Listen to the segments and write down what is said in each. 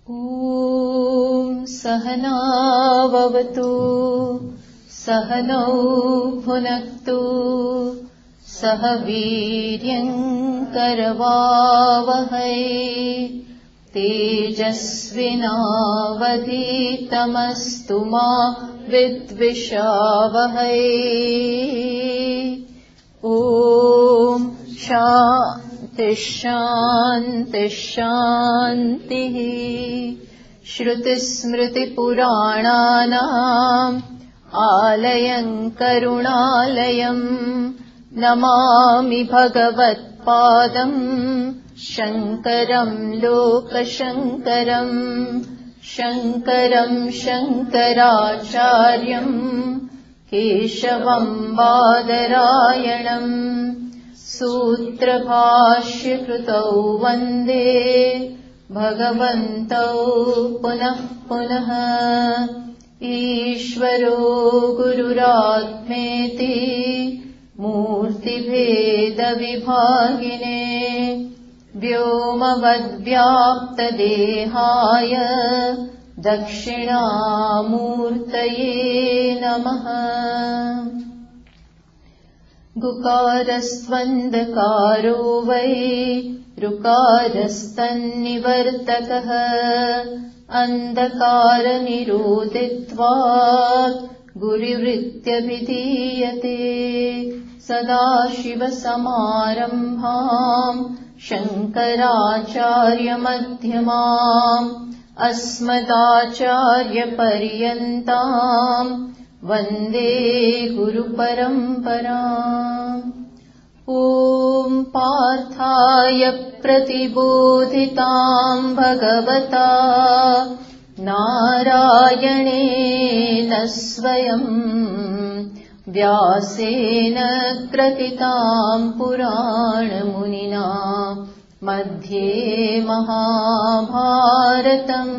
ॐ सहनाववतु सहनौ भुनक्तु सह वीर्यं करवावहै तेजस्विनावधीतमस्तु मा विद्विषावहै। ॐ शान्ति शान्ति शान्तिः। श्रुतिस्मृतिपुराणानाम् आलयं करुणालयं नमामि भगवत्पादम् शङ्करं लोकशङ्करम् शङ्करं शङ्कराचार्यं केशवं बादरायणम् सूत्रभाष्यकृतौ वन्दे भगवन्तौ पुनः पुनः। ईश्वरो गुरुरात्मेति मूर्तिभेदविभागिने व्योमवद्व्याप्तदेहाय दक्षिणामूर्तये नमः। गुकारस्त्वन्धकारो वै ऋकारस्तन्निवर्तकः अन्धकारनिरोधित्वात् गुरुवृत्त्यभिधीयते। सदाशिवसमारम्भाम् शङ्कराचार्यमध्यमाम् अस्मदाचार्यपर्यन्ताम् वन्दे गुरुपरम्पराम्। ॐ पार्थाय प्रतिबोधितां भगवता नारायणेन स्वयं व्यासेन ग्रथितां पुराणमुनिना मध्ये महाभारतम्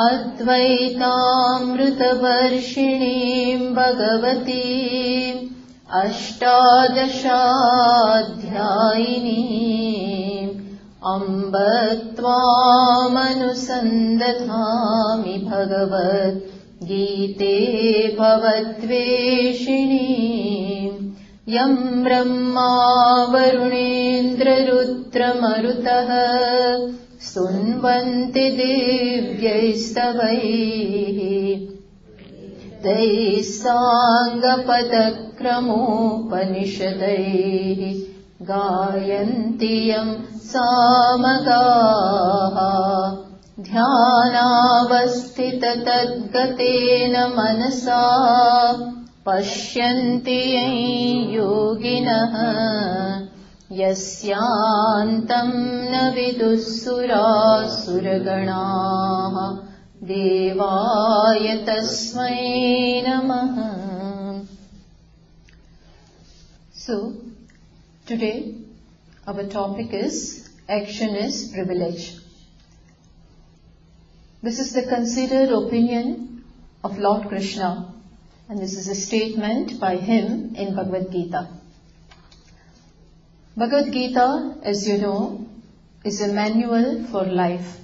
अद्वैतामृतवर्षिणीं भगवतीम् अष्टादशाध्यायिनीम् अम्ब त्वामनुसन्दधामि भगवद्गीते भवद्वेषिणीम् यं ब्रह्मा वरुणेन्द्ररुद्रमरुतः स्तुन्वन्ति दिव्यैस्तवैः तैः साङ्गपदक्रमोपनिषदैः गायन्ति यं सामगाः ध्यानावस्थिततद्गतेन मनसा पश्यन्ति यं योगिनः यस्यान्तं न विदुःसुरासुरगणाः देवाय तस्मै नमः। So, today our topic is action is privilege. This is the considered opinion of Lord Krishna, and this is a statement by him in Bhagavad Gita. Bhagavad Gita, as you know, is a manual for life.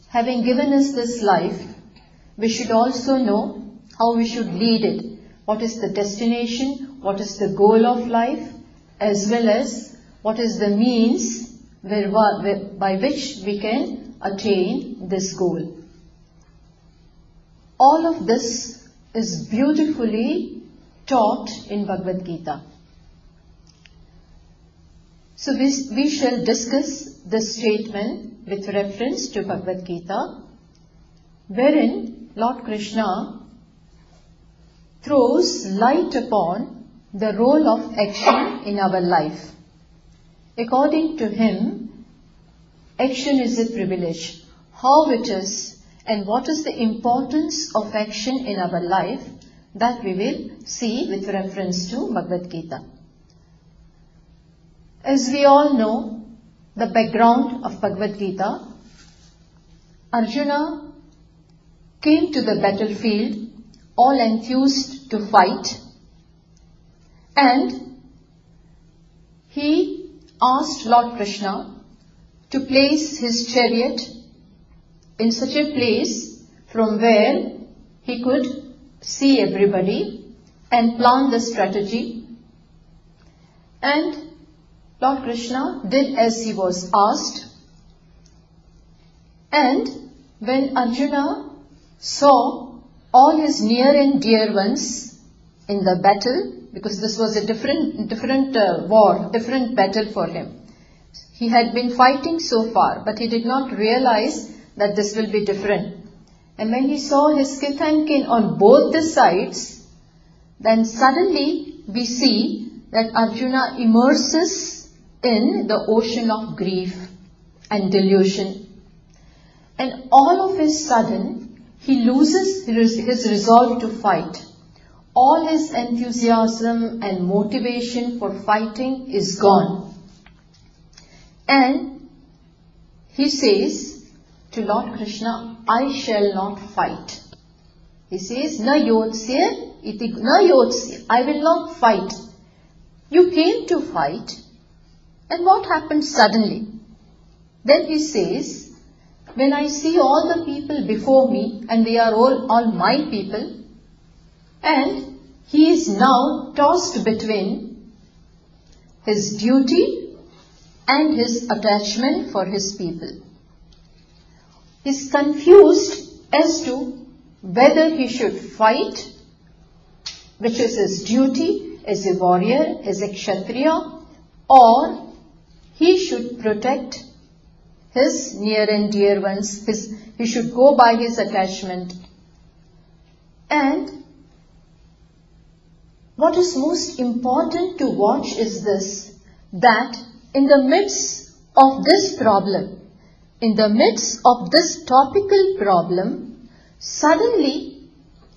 Having given us this life, we should also know how we should lead it. What is the destination, what is the goal of life, as well as what is the means by which we can attain this goal. All of this is beautifully taught in Bhagavad Gita. So we shall discuss this statement with reference to Bhagavad Gita, wherein Lord Krishna throws light upon the role of action in our life. According to him, action is a privilege. How it is and what is the importance of action in our life, that we will see with reference to Bhagavad Gita. As we all know, the background of Bhagavad Gita, Arjuna came to the battlefield all enthused to fight, and he asked Lord Krishna to place his chariot in such a place from where he could see everybody and plan the strategy. And Lord Krishna did as he was asked. And when Arjuna saw all his near and dear ones in the battle, because this was a different war, different battle for him. He had been fighting so far, but he did not realize that this will be different. And when he saw his kith and kin on both the sides, then suddenly we see that Arjuna immerses in the ocean of grief and delusion. And all of a sudden, he loses his resolve to fight. All his enthusiasm and motivation for fighting is gone. And he says to Lord Krishna, I shall not fight. He says, Na yotsya iti na yotsya. I will not fight. You came to fight. And what happened suddenly? Then he says, when I see all the people before me, and they are all my people, and he is now tossed between his duty and his attachment for his people. He is confused as to whether he should fight, which is his duty as a warrior, as a kshatriya, or he should protect his near and dear ones, he should go by his attachment. And what is most important to watch is this, that in the midst of this problem, in the midst of this topical problem, suddenly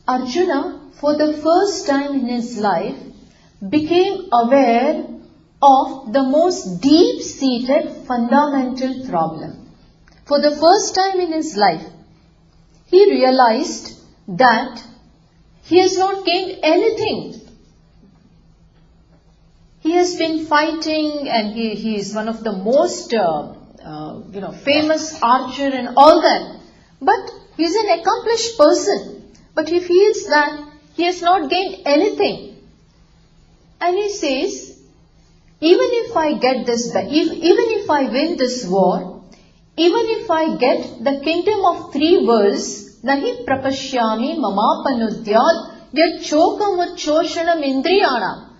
Arjuna, for the first time in his life, became aware of the most deep-seated fundamental problem. For the first time in his life, he realized that he has not gained anything. He has been fighting, and he is one of the most famous archer and all that. But he is an accomplished person. But he feels that he has not gained anything. And he says, even if I get this, even if I win this war, even if I get the kingdom of 3 worlds, nahi prapashyami mamapanudyad yachokam uchoshanam indriyana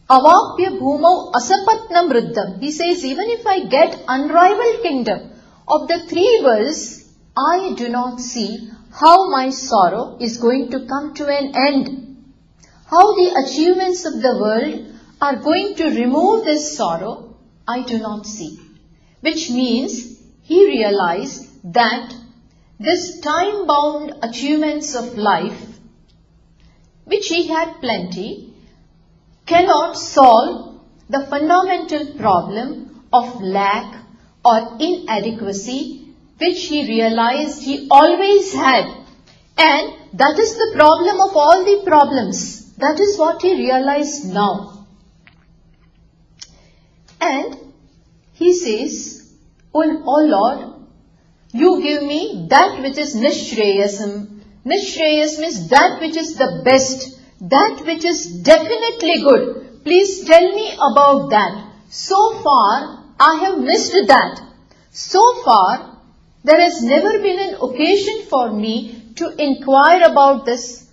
avapya bhumau asapatnam ruddham. He says, even if I get unrivaled kingdom of the 3 worlds, I do not see how my sorrow is going to come to an end. How the achievements of the world are going to remove this sorrow, I do not see. Which means he realized that this time-bound achievements of life, which he had plenty, cannot solve the fundamental problem of lack or inadequacy, which he realized he always had. And that is the problem of all the problems. That is what he realized now. And he says, oh Lord, you give me that which is nishreyasam. Nishreyas means that which is the best, that which is definitely good. Please tell me about that. So far, I have missed that. So far, there has never been an occasion for me to inquire about this,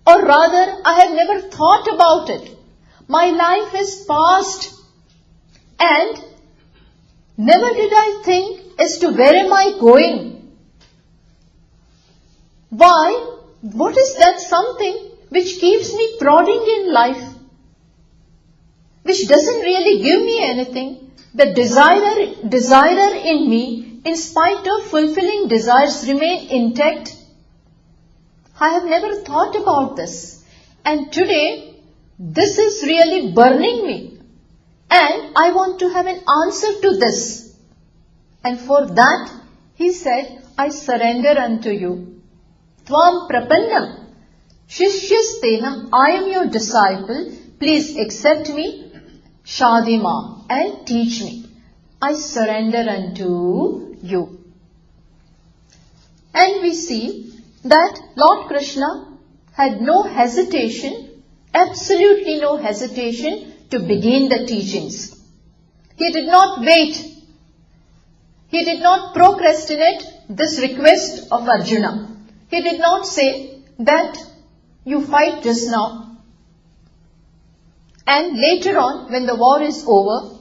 or rather, I have never thought about it. My life is past. And never did I think as to where am I going. Why? What is that something which keeps me prodding in life? Which doesn't really give me anything. The desire in me, in spite of fulfilling desires, remain intact. I have never thought about this. And today, this is really burning me. And I want to have an answer to this. And for that, he said, I surrender unto you. Tvam prapannam shishyasteham. I am your disciple. Please accept me. Shadima. And teach me. I surrender unto you. And we see that Lord Krishna had no hesitation, absolutely no hesitation to begin the teachings. He did not wait. He did not procrastinate this request of Arjuna. He did not say that you fight just now and later on when the war is over,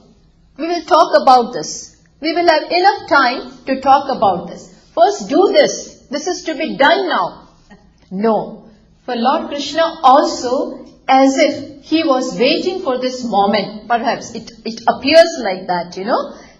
we will talk about this. We will have enough time to talk about this. First do this. This is to be done now. No. For Lord Krishna also, as if he was waiting for this moment, perhaps it appears like that,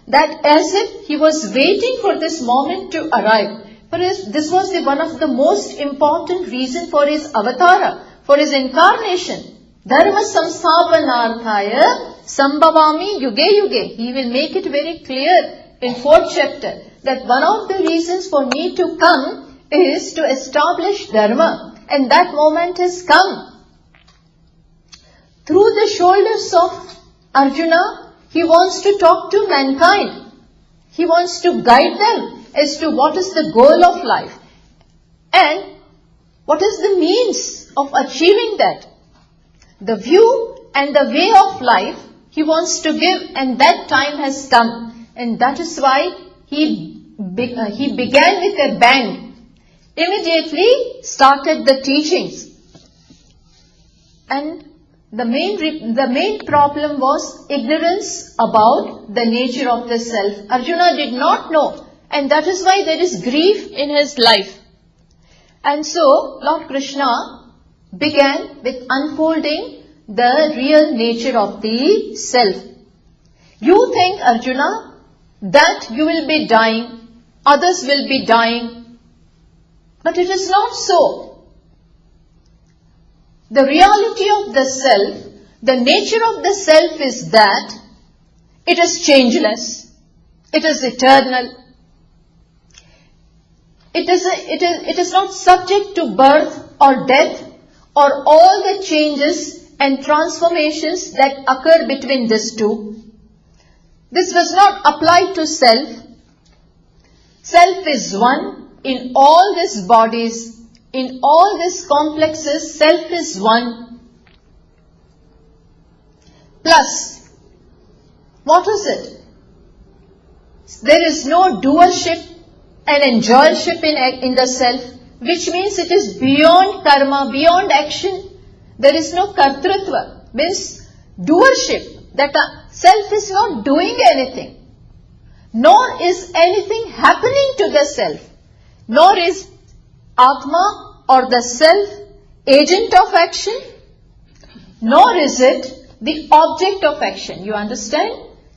that as if he was waiting for this moment to arrive. Perhaps this was one of the most important reasons for his avatara, for his incarnation. Dharma samsthapanarthaya sambhavami yuge yuge. He will make it very clear in 4th chapter that one of the reasons for me to come is to establish dharma. And that moment has come. Through the shoulders of Arjuna, he wants to talk to mankind. He wants to guide them as to what is the goal of life and what is the means of achieving that. The view and the way of life he wants to give, and that time has come. And that is why he began with a bang. Immediately started the teachings. And the main problem was ignorance about the nature of the self. Arjuna did not know, and that is why there is grief in his life. And so Lord Krishna began with unfolding the real nature of the self. You think, Arjuna, that you will be dying, others will be dying, but it is not so. The reality of the self, the nature of the self is that it is changeless, it is eternal, it is not subject to birth or death or all the changes and transformations that occur between these two. This does not apply to self. Self is one. In all these bodies, in all these complexes, self is one. Plus, what is it? There is no doership and enjoyership in the self, which means it is beyond karma, beyond action. There is no kartritva, means doership, that self is not doing anything, nor is anything happening to the self. Nor is Atma or the self agent of action, nor is it the object of action. You understand?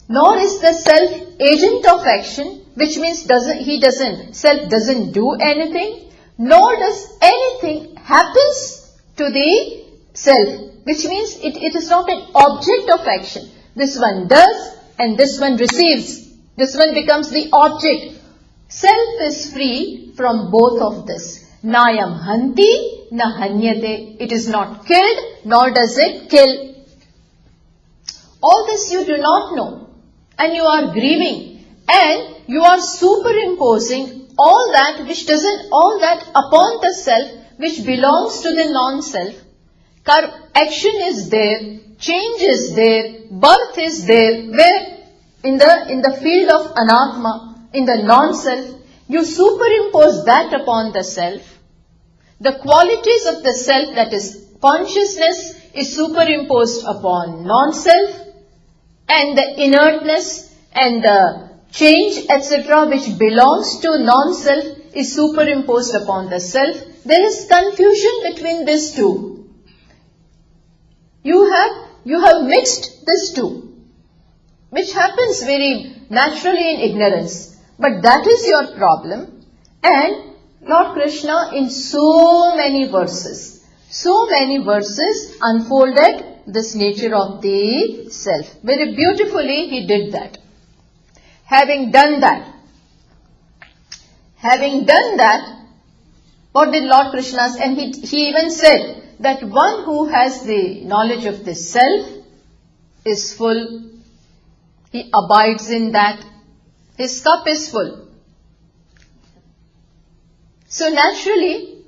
Nor is the self agent of action, which means self doesn't do anything, nor does anything happens to the self, which means it is not an object of action. This one does and this one receives. This one becomes the object. Self is free from both of this. Nayam hanti na hanyate. It is not killed, nor does it kill. All this you do not know, and you are grieving, and you are superimposing all that upon the self which belongs to the non-self. Action is there, change is there, birth is there, where in the field of anatma, in the non-self, you superimpose that upon the self. The qualities of the self, that is consciousness, is superimposed upon non-self, and the inertness and the change, etc., which belongs to non-self is superimposed upon the self. There is confusion between these two. You have mixed these two, which happens very naturally in ignorance. But that is your problem. And Lord Krishna in so many verses unfolded this nature of the self. Very beautifully he did that. Having done that, what did Lord Krishna say? And he even said that one who has the knowledge of the self is full. He abides in that. His cup is full. So naturally,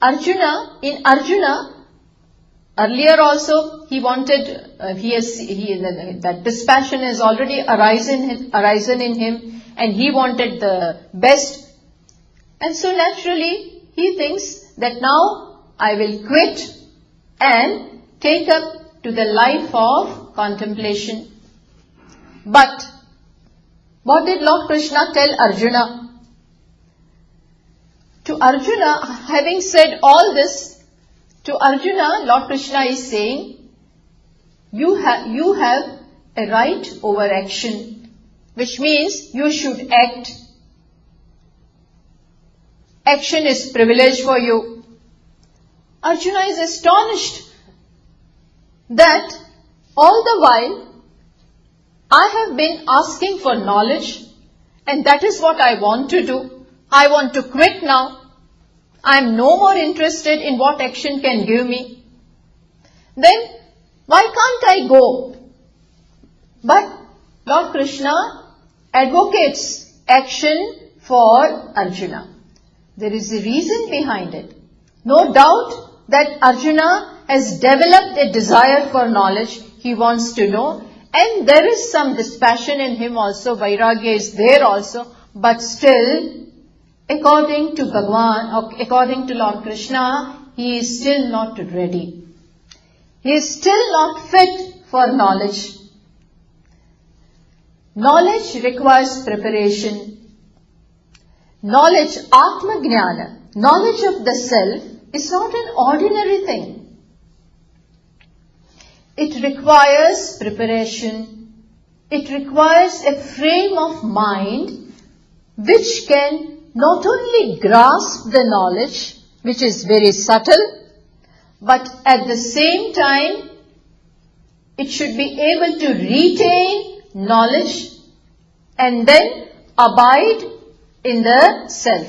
Arjuna, earlier also he wanted, that dispassion has already arisen in him, and he wanted the best. And so naturally, he thinks that now I will quit and take up to the life of contemplation. But what did Lord Krishna tell Arjuna? To Arjuna, having said all this, to Arjuna, Lord Krishna is saying, you have a right over action, which means you should act. Action is privilege for you. Arjuna is astonished that all the while I have been asking for knowledge, and that is what I want to do. I want to quit now. I am no more interested in what action can give me. Then, why can't I go? But Lord Krishna advocates action for Arjuna. There is a reason behind it. No doubt that Arjuna has developed a desire for knowledge. He wants to know. And there is some dispassion in him also. Vairagya is there also. But still, according to Bhagavan, or according to Lord Krishna, he is still not ready. He is still not fit for knowledge. Knowledge requires preparation. Knowledge, Atma Jnana, knowledge of the self, is not an ordinary thing. It requires preparation. It requires a frame of mind which can not only grasp the knowledge, which is very subtle, but at the same time, it should be able to retain knowledge and then abide in the self,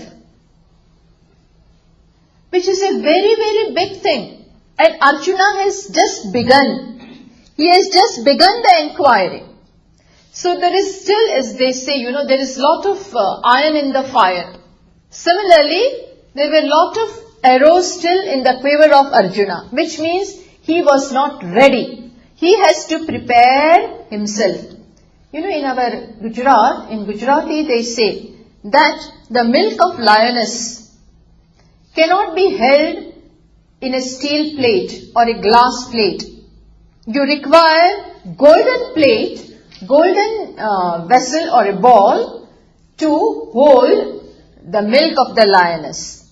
which is a very, very big thing. And Arjuna has just begun. He has just begun the inquiry. So there is still, as they say, there is lot of iron in the fire. Similarly, there were lot of arrows still in the quiver of Arjuna, which means he was not ready. He has to prepare himself. In our Gujarat, in Gujarati they say that the milk of lioness cannot be held in a steel plate or a glass plate. You require golden plate, golden vessel or a ball to hold the milk of the lioness.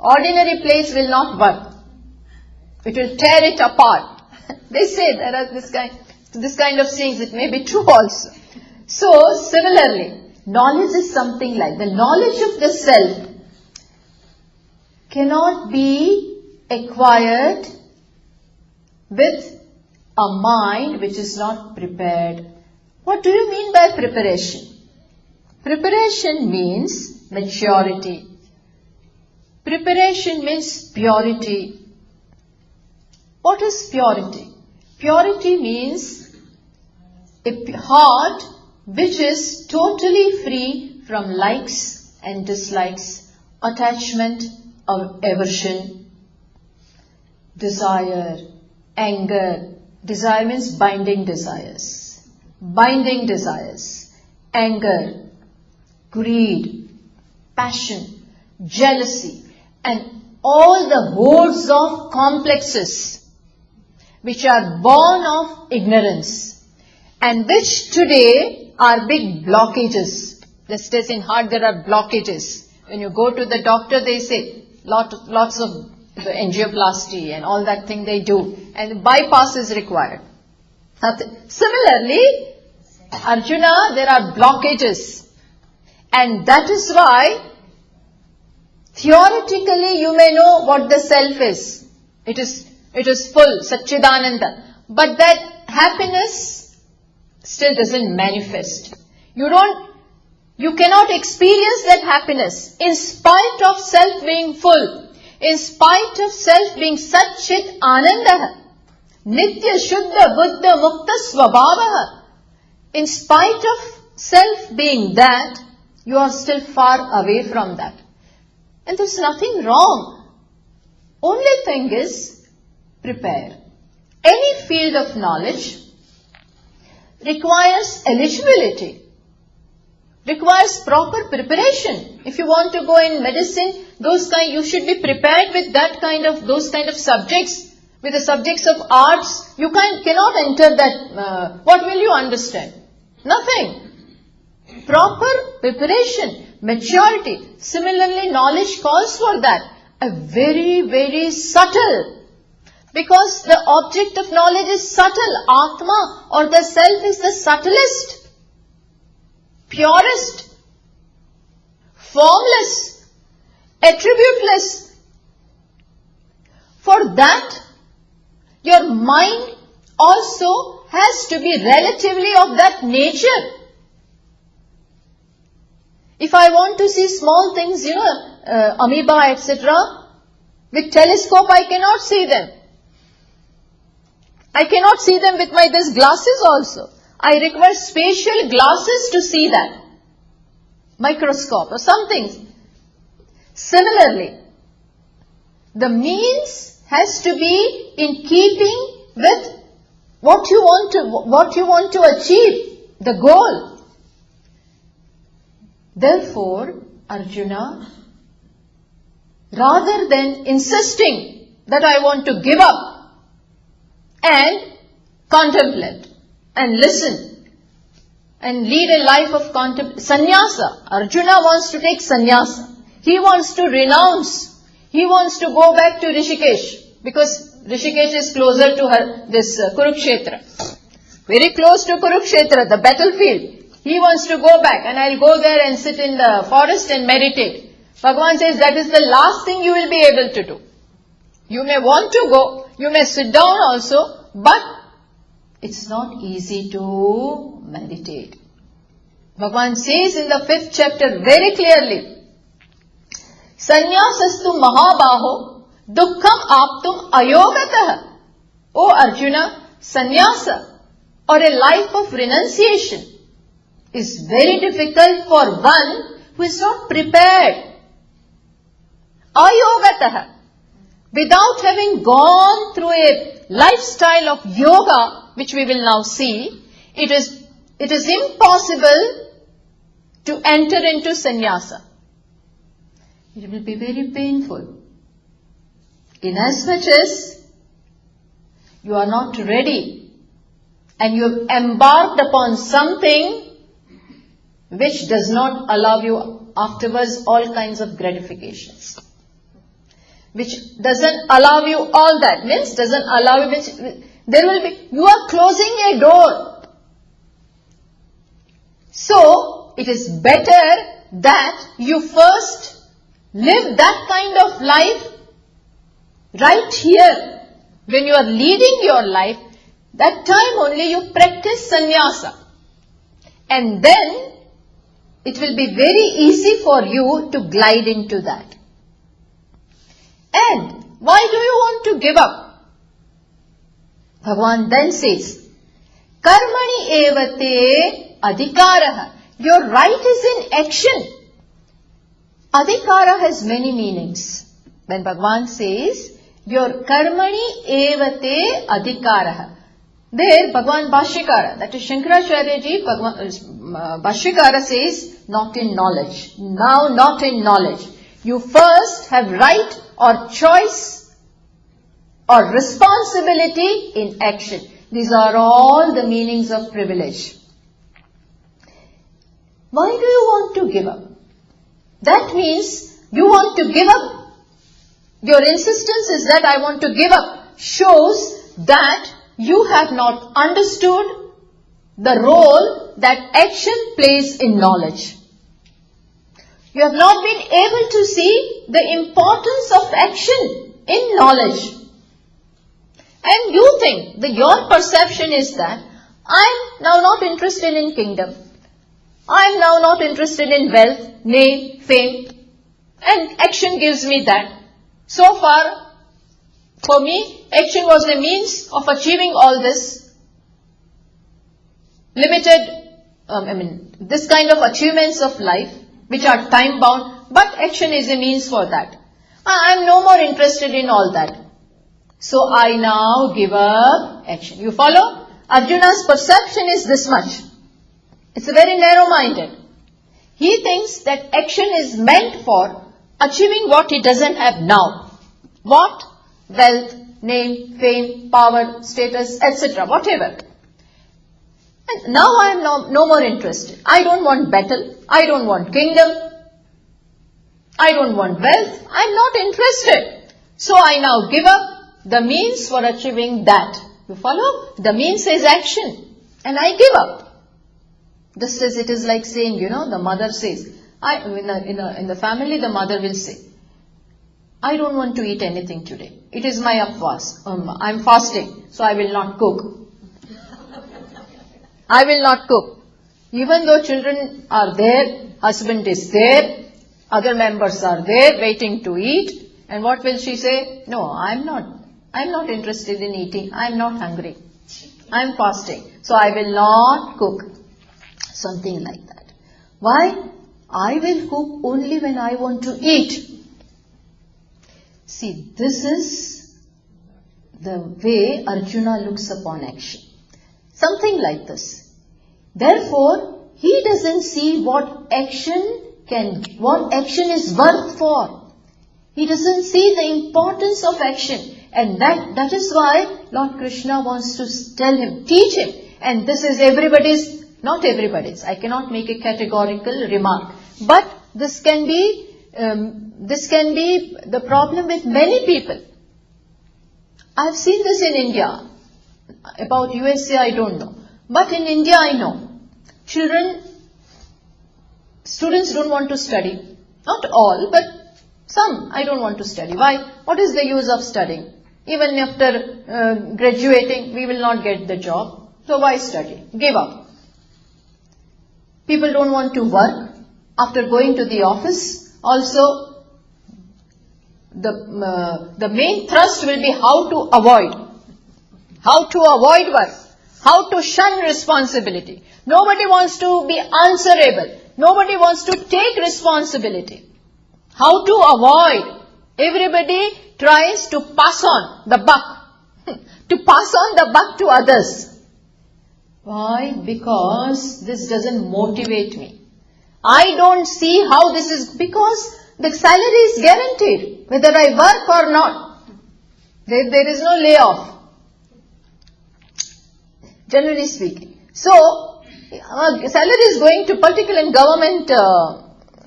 Ordinary plates will not work. It will tear it apart. They say there are this kind of things. It may be true also. So similarly, knowledge is something like the knowledge of the self cannot be acquired with a mind which is not prepared. What do you mean by preparation? Preparation means maturity. Preparation means purity. What is purity? Purity means a heart which is totally free from likes and dislikes, attachment or aversion, desire, anger. Desire means binding desires. Binding desires, anger, greed, passion, jealousy, and all the hordes of complexes which are born of ignorance and which today are big blockages. Just as in heart there are blockages. When you go to the doctor, they say lots of angioplasty and all that thing they do, and bypass is required. Similarly, Arjuna, there are blockages, and that is why theoretically you may know what the self is. It is full, Satchidananda, but that happiness still doesn't manifest. You cannot experience that happiness in spite of self being full, in spite of self being Satchit Anandaha, Nitya Shuddha Buddha Mukta Svabhavaha. In spite of self being that, you are still far away from that. And there's nothing wrong. Only thing is, prepare. Any field of knowledge requires eligibility, requires proper preparation. If you want to go in medicine, you should be prepared with those kind of subjects. With the subjects of arts, you cannot enter that. What will you understand? Nothing. Proper preparation, maturity. Similarly, knowledge calls for that. A very, very subtle. Because the object of knowledge is subtle. Atma or the self is the subtlest, purest, formless, attributeless. For that, your mind also has to be relatively of that nature. If I want to see small things, amoeba, etc., with telescope I cannot see them. I cannot see them with these glasses also. I require special glasses to see that. Microscope or something. Similarly, the means has to be in keeping with what you want to achieve, the goal. Therefore, Arjuna, rather than insisting that I want to give up and contemplate and listen and lead a life of sannyasa, Arjuna wants to take sannyasa. He wants to renounce. He wants to go back to Rishikesh, because Rishikesh is closer to this Kurukshetra. Very close to Kurukshetra, the battlefield. He wants to go back, and I'll go there and sit in the forest and meditate. Bhagavan says that is the last thing you will be able to do. You may want to go, you may sit down also, but it's not easy to meditate. Bhagavan says in the 5th chapter very clearly, Sannyasastu mahabaho dukkham aptum ayogatah. O Arjuna, sannyasa or a life of renunciation is very difficult for one who is not prepared. Ayogatah. Without having gone through a lifestyle of yoga, which we will now see, it is impossible to enter into sannyasa. It will be very painful. Inasmuch as you are not ready and you have embarked upon something which does not allow you afterwards all kinds of gratifications. Which doesn't allow you all that. Means doesn't allow you, you are closing a door. So, it is better that you first live that kind of life right here. When you are leading your life, that time only you practice sannyasa. And then, it will be very easy for you to glide into that. And why do you want to give up? Bhagavan then says, Karmani evate adhikaraha. Your right is in action. Adhikara has many meanings. When Bhagavan says, your karmani evate adhikaraha. There, Bhagavan Bhashyakara, that is Shankaracharya ji, Bhashyakara says, not in knowledge. Now, not in knowledge. You first have right or choice or responsibility in action. These are all the meanings of privilege. Why do you want to give up? That means you want to give up. Your insistence is that I want to give up. Shows that you have not understood the role that action plays in knowledge. You have not been able to see the importance of action in knowledge. And you think that your perception is that I am now not interested in kingdom. I am now not interested in wealth, name, fame. And action gives me that. So far, for me, action was the means of achieving all this limited this kind of achievements of life, which are time bound, but action is a means for that. I am no more interested in all that. So I now give up action. You follow? Arjuna's perception is this much. It's very narrow-minded. He thinks that action is meant for achieving what he doesn't have now. What? Wealth, name, fame, power, status, etc. Whatever. And now I am no more interested. I don't want battle. I don't want kingdom. I don't want wealth. I am not interested. So I now give up the means for achieving that. You follow? The means is action. And I give up. Just as it is like saying, the mother says, in the family the mother will say, I don't want to eat anything today. It is my upfast. I am fasting, so I will not cook. I will not cook. Even though children are there, husband is there, other members are there waiting to eat. And what will she say? No, I am not interested in eating. I am not hungry. I am fasting. So I will not cook. Something like that. Why? I will cook only when I want to eat. See, this is the way Arjuna looks upon action. Something like this. Therefore, he doesn't see what action is worth for. He doesn't see the importance of action. And that is why Lord Krishna wants to tell him, teach him. And this is everybody's, not everybody's. I cannot make a categorical remark. But this can be the problem with many people. I have seen this in India. About USA, I don't know. But in India, I know. Students don't want to study. Not all, but some. I don't want to study. Why? What is the use of studying? Even after graduating, we will not get the job. So why study? Give up. People don't want to work. After going to the office, also the main thrust will be how to avoid work, how to shun responsibility. Nobody wants to be answerable. Nobody wants to take responsibility. How to avoid? Everybody tries to pass on the buck, to pass on the buck to others. Why? Because this doesn't motivate me. I don't see how this is, because the salary is guaranteed, whether I work or not. There is no layoff, generally speaking. So, salary is going to particular government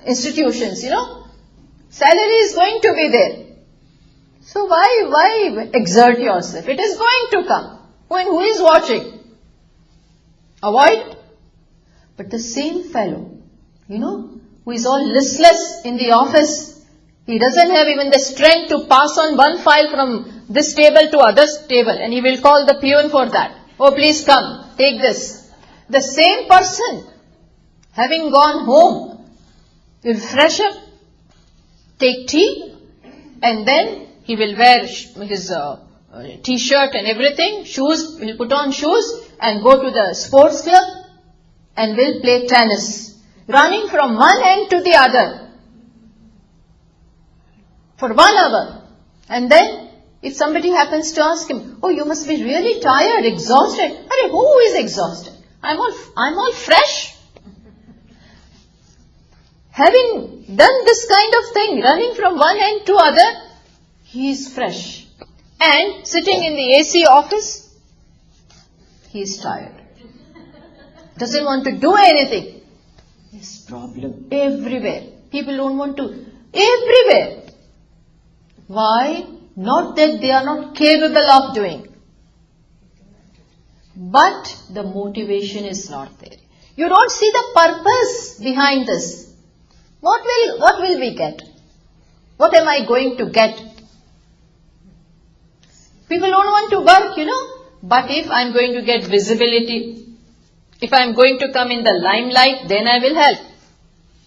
institutions, salary is going to be there. So why exert yourself? It is going to come. Who is watching? Avoid. But the same fellow, who is all listless in the office, he doesn't have even the strength to pass on one file from this table to other table, and he will call the peon for that. Oh, please come, take this. The same person, having gone home, will fresh up, take tea, and then he will wear his t-shirt and everything, shoes, will put on shoes and go to the sports club and will play tennis, running from one end to the other for 1 hour. And then if somebody happens to ask him, oh, you must be really tired, exhausted. Arey, who is exhausted? I'm all fresh. Having done this kind of thing, running from one end to other, he is fresh. And sitting in the AC office, he is tired. Doesn't want to do anything. There's problem everywhere. People don't want to. Everywhere. Why? Not that they are not capable of doing, but the motivation is not there. You don't see the purpose behind this. What will we get? What am I going to get? People don't want to work, but if I'm going to get visibility, if I'm going to come in the limelight, then I will help.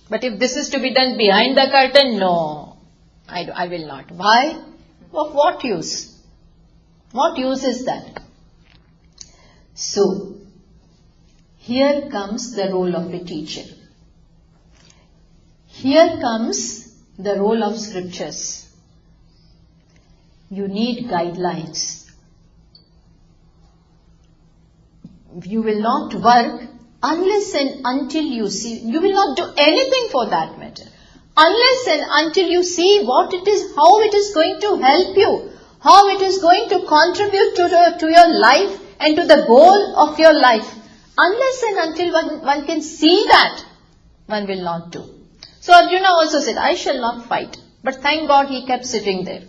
But if this is to be done behind the curtain, no, I will not. Why? Of what use? What use is that? So, Here comes the role of a teacher. Here comes the role of scriptures. You need guidelines. You will not work unless and until you see, you will not do anything for that matter, unless and until you see what it is, how it is going to help you, how it is going to contribute to your life and to the goal of your life. Unless and until one can see that, one will not do. So Arjuna also said, I shall not fight. But thank God he kept sitting there.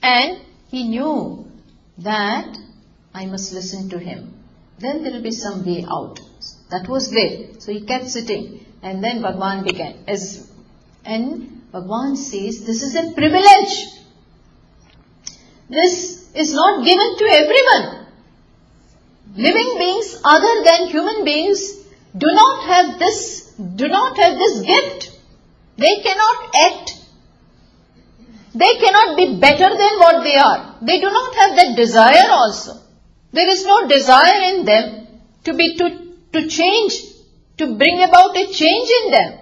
And he knew that I must listen to him. Then there will be some way out. That was there. So he kept sitting. And then Bhagwan began. And Bhagwan says, this is a privilege. This is not given to everyone. Living beings other than human beings do not have this gift. They cannot act. They cannot be better than what they are. They do not have that desire also. There is no desire in them to change, to bring about a change in them.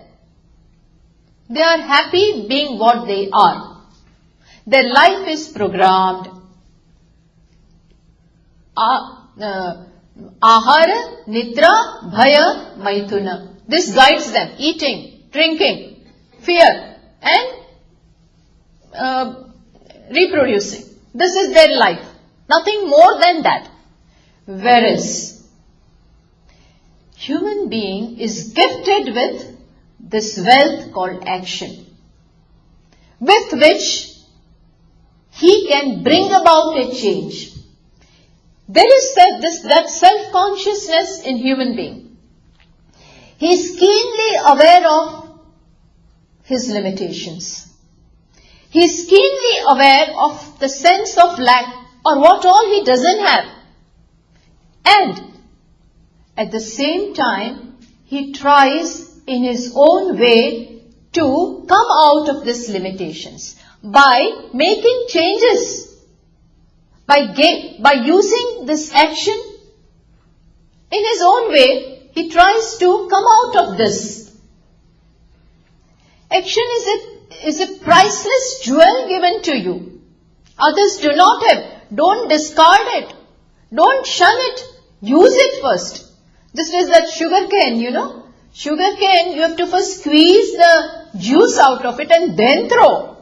They are happy being what they are. Their life is programmed. Ahara, Nitra, Bhaya, Maithuna. This guides them. Eating, drinking, fear and reproducing. This is their life. Nothing more than that. Whereas human being is gifted with this wealth called action, with which he can bring about a change. There is that self-consciousness in human being. He is keenly aware of his limitations. He is keenly aware of the sense of lack or what all he doesn't have. And at the same time, he tries in his own way to come out of these limitations by making changes. By using this action in his own way, he tries to come out of this. Action is a priceless jewel given to you. Others do not have. Don't discard it. Don't shun it. Use it first. Just as that sugar cane, Sugar cane, you have to first squeeze the juice out of it and then throw.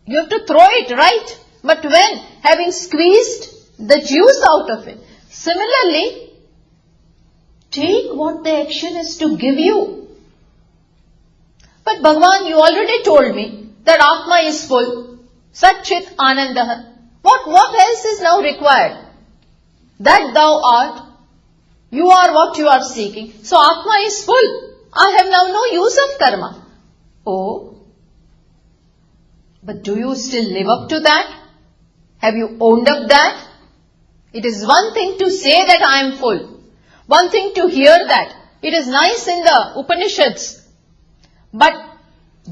You have to throw it, right? But when having squeezed the juice out of it, similarly, take what the action is to give you. But Bhagavan, you already told me that Atma is full. Sat Chit Anandaha. What else is now required? That thou art. You are what you are seeking. So Atma is full. I have now no use of karma. Oh. But do you still live up to that? Have you owned up that? It is one thing to say that I am full. One thing to hear that. It is nice in the Upanishads. But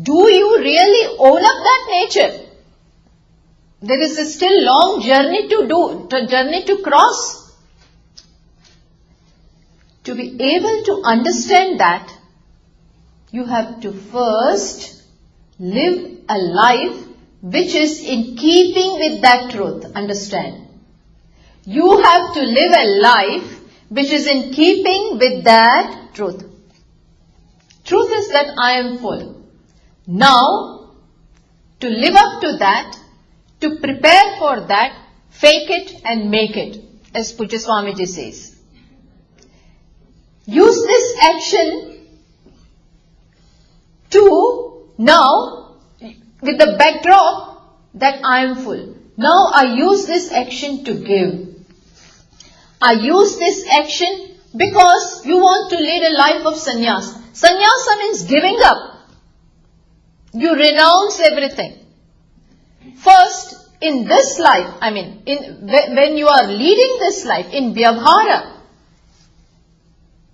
do you really own up that nature? There is a still long journey to cross. To be able to understand that, you have to first live a life which is in keeping with that truth. Understand? You have to live a life which is in keeping with that truth. Truth is that I am full. Now, to live up to that, to prepare for that, fake it and make it, as Pujya Swamiji says. Use this action to now, with the backdrop that I am full. Now I use this action to give. I use this action because you want to lead a life of sannyasa. Sannyasa means giving up. You renounce everything. First, in this life, when you are leading this life, in vyavhara,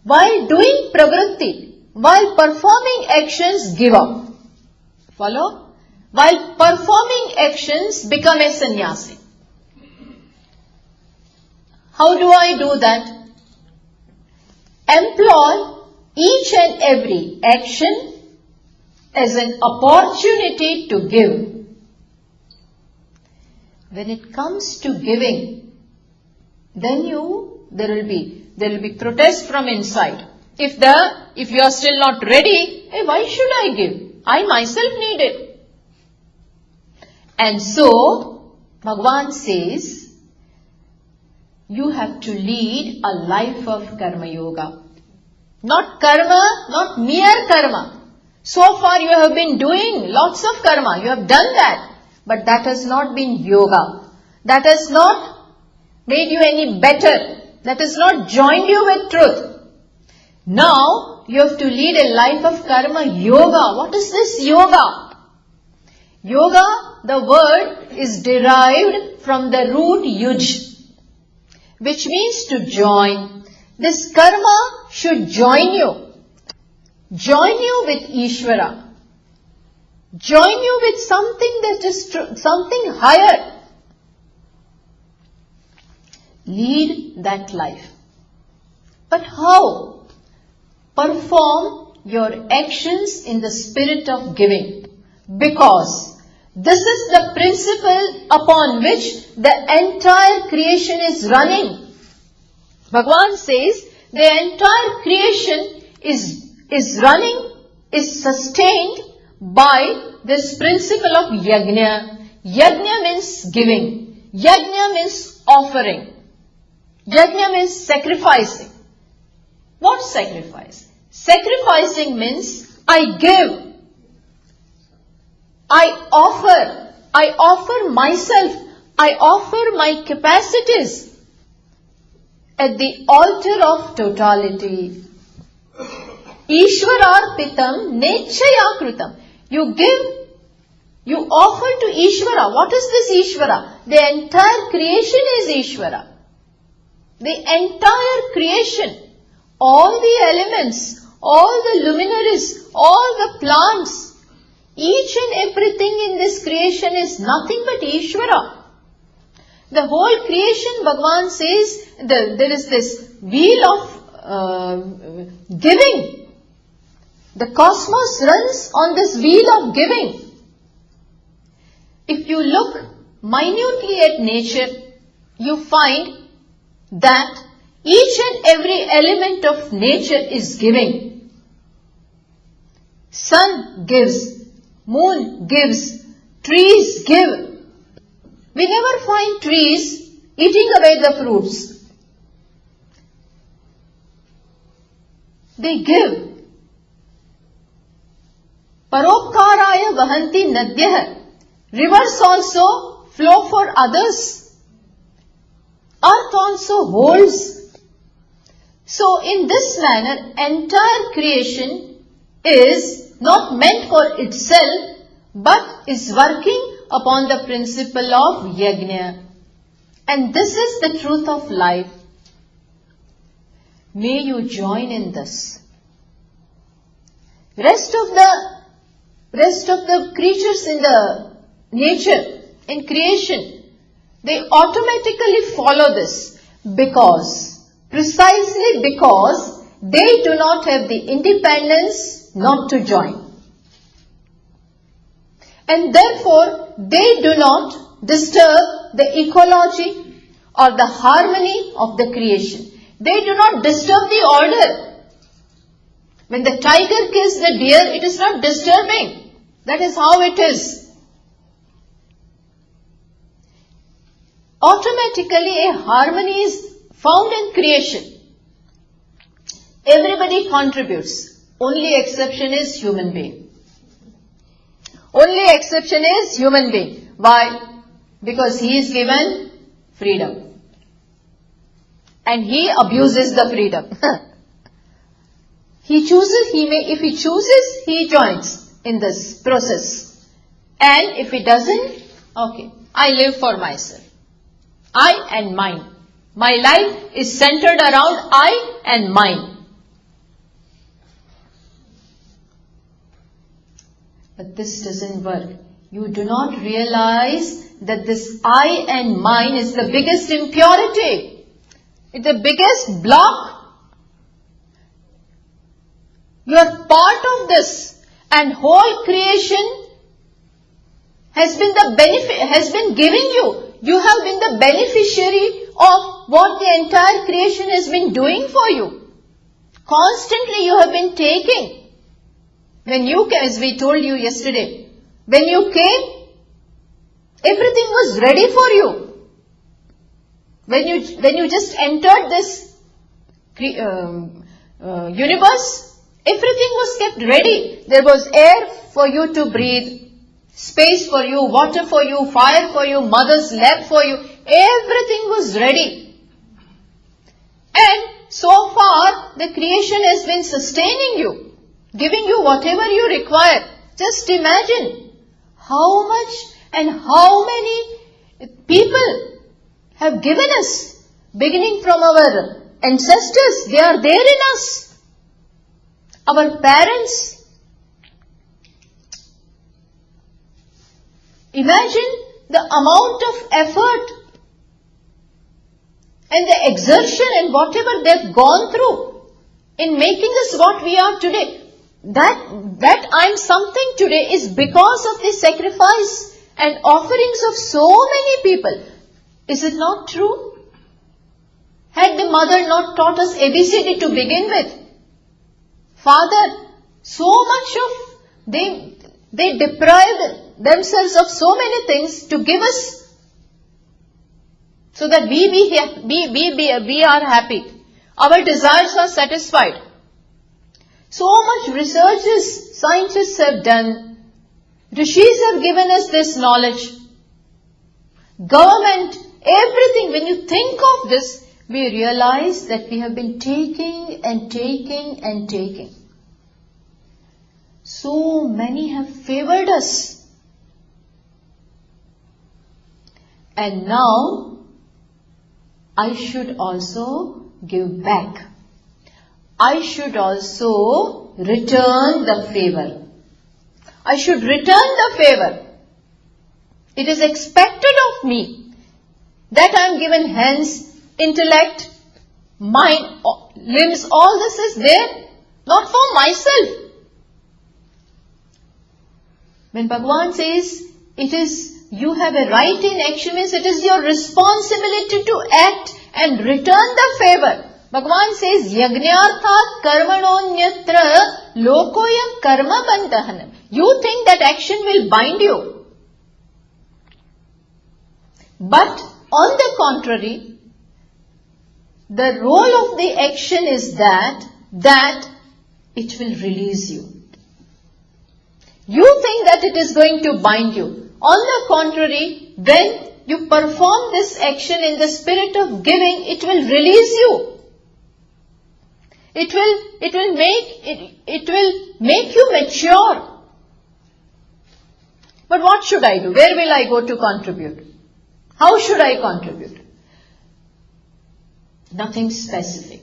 while doing pravritti, while performing actions, give up. Follow? While performing actions, become a sannyasi. How do I do that? employ each and every action as an opportunity to give. When it comes to giving, then there will be protest from inside. If you are still not ready, why should I give? I myself need it. And so, Bhagavan says, you have to lead a life of karma yoga. Not karma, not mere karma. So far you have been doing lots of karma, you have done that. But that has not been yoga. That has not made you any better. That has not joined you with truth. Now you have to lead a life of karma yoga. What is this yoga? Yoga, the word is derived from the root yuj, which means to join. This karma should join you. Join you with Ishvara. Join you with something that is something higher. Lead that life. But how? Perform your actions in the spirit of giving. Because this is the principle upon which the entire creation is running. Bhagavan says the entire creation is running, is sustained by this principle of yajna. Yajna means giving. Yajna means offering. Yajna means sacrificing. What sacrifice? Sacrificing means I give. I offer myself. I offer my capacities at the altar of totality. Ishwararpitam nechaya kritam. You give, you offer to Ishvara. What is this Ishvara? The entire creation is Ishvara. The entire creation, all the elements, all the luminaries, all the plants, each and everything in this creation is nothing but Ishvara. The whole creation, Bhagavan says, there is this wheel of giving. The cosmos runs on this wheel of giving. If you look minutely at nature, you find that each and every element of nature is giving. Sun gives, moon gives, trees give. We never find trees eating away the fruits. They give. Paropkaraya vahanti nadyah. Rivers also flow for others. Earth also holds. So in this manner, entire creation is not meant for itself, but is working upon the principle of yajna. And this is the truth of life. May you join in this. Rest of the creatures in the nature, in creation, they automatically follow this precisely because they do not have the independence not to join. And therefore, they do not disturb the ecology or the harmony of the creation. They do not disturb the order. When the tiger kills the deer, it is not disturbing. That is how it is. Automatically a harmony is found in creation. Everybody contributes. Only exception is human being. Only exception is human being. Why? Because he is given freedom. And he abuses the freedom. He chooses, if he chooses, he joins in this process. And if he doesn't, okay, I live for myself. I and mine. My life is centered around I and mine. But this doesn't work. You do not realize that this I and mine is the biggest impurity. It's the biggest block You are part of this, and whole creation has been giving you. You have been the beneficiary of what the entire creation has been doing for you. Constantly you have been taking. When you came, as we told you yesterday, when you came, everything was ready for you. When you just entered this universe, everything was kept ready. There was air for you to breathe, space for you, water for you, fire for you, mother's lap for you. Everything was ready. And so far, the creation has been sustaining you, giving you whatever you require. Just imagine how much and how many people have given us, beginning from our ancestors. They are there in us. Our parents. Imagine the amount of effort and the exertion and whatever they've gone through in making us what we are today. That I'm something today is because of the sacrifice and offerings of so many people. Is it not true? Had the mother not taught us ABCD to begin with? Father, so much of they deprived themselves of so many things to give us so that we are happy. Our desires are satisfied. So much researches, scientists have done. Rishis have given us this knowledge. Government, everything. When you think of this, we realize that we have been taking and taking and taking. So many have favored us. And now, I should also give back. I should also return the favor. I should return the favor. It is expected of me that I am given hands, intellect, mind, limbs, all this is there, not for myself. When Bhagavan says, you have a right in action, means it is your responsibility to act and return the favor. Bhagavan says, Yajnarthat karmanonyatra lokoyam karma bandhanam. You think that action will bind you. But on the contrary, the role of the action is that it will release you. You think that it is going to bind you. On the contrary, when you perform this action in the spirit of giving, it will release you. It will make you mature. But what should I do? Where will I go to contribute? How should I contribute? Nothing specific.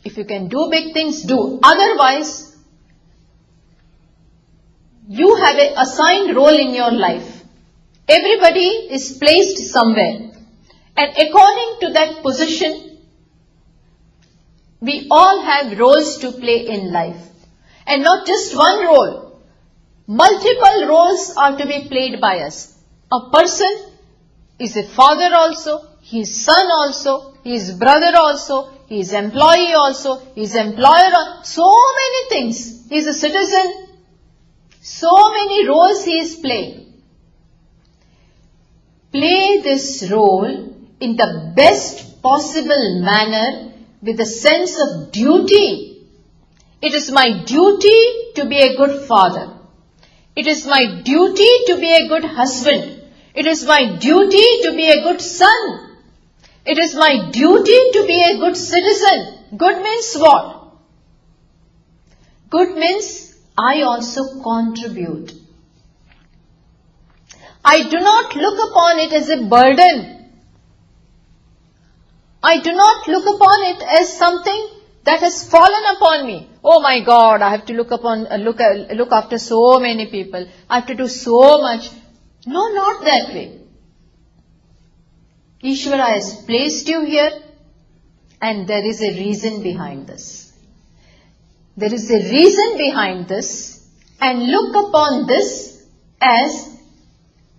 If you can do big things, do. Otherwise, you have an assigned role in your life. Everybody is placed somewhere. And according to that position, we all have roles to play in life. And not just one role. Multiple roles are to be played by us. A person is a father also, he is son also, he is brother also, he is employee also, he is employer also. So many things. He is a citizen. So many roles he is playing. Play this role in the best possible manner with a sense of duty. It is my duty to be a good father. It is my duty to be a good husband. It is my duty to be a good son. It is my duty to be a good citizen. Good means what? Good means I also contribute. I do not look upon it as a burden. I do not look upon it as something that has fallen upon me. Oh my God, I have to look after so many people. I have to do so much. No, not that way. Ishvara has placed you here and there is a reason behind this. there is a reason behind this, and look upon this as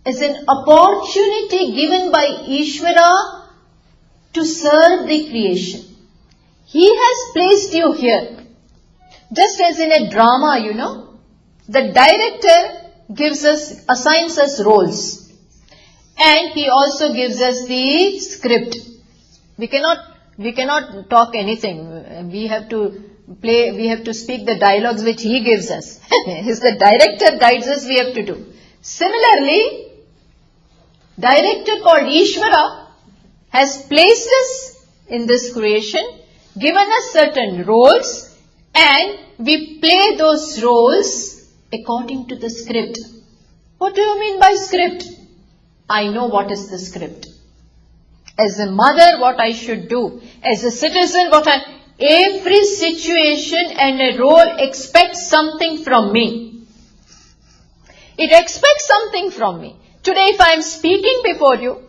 an opportunity given by Ishvara to serve the creation. He has placed you here. Just as in a drama, the director assigns us roles, and he also gives us the script. We cannot talk anything. We have to speak the dialogues which he gives us. If the director guides us, we have to do. Similarly, director called Ishvara has placed us in this creation, given us certain roles, and we play those roles according to the script. What do you mean by script? I know what is the script. As a mother, what I should do. As a citizen, every situation and a role expects something from me. It expects something from me. Today, if I am speaking before you,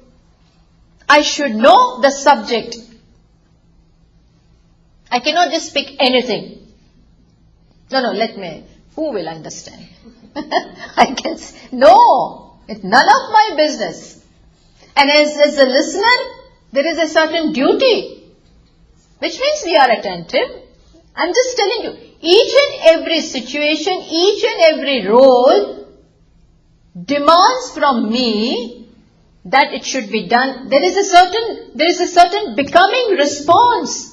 I should know the subject. I cannot just speak anything. Who will understand? No, it's none of my business. And as a listener, there is a certain duty, which means we are attentive. I'm just telling you, each and every situation, each and every role demands from me that it should be done. There is a certain becoming response.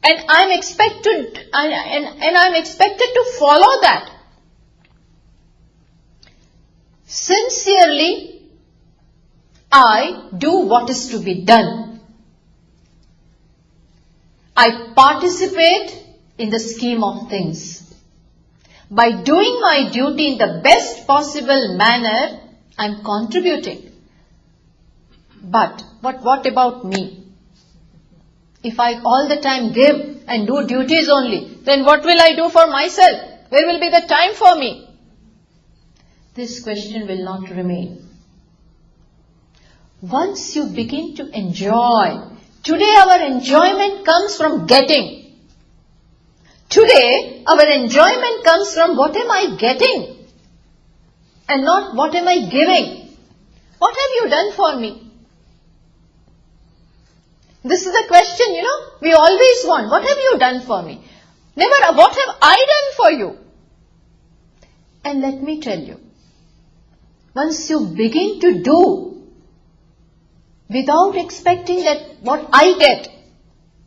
And I'm expected to follow that. Sincerely, I do what is to be done. I participate in the scheme of things. By doing my duty in the best possible manner, I'm contributing. But what about me? If I all the time give and do duties only, then what will I do for myself? Where will be the time for me? This question will not remain. Once you begin to enjoy, today our enjoyment comes from getting. Today our enjoyment comes from what am I getting and not what am I giving. What have you done for me? This is the question, we always want. What have you done for me? Never, what have I done for you? And let me tell you, once you begin to do without expecting that what I get,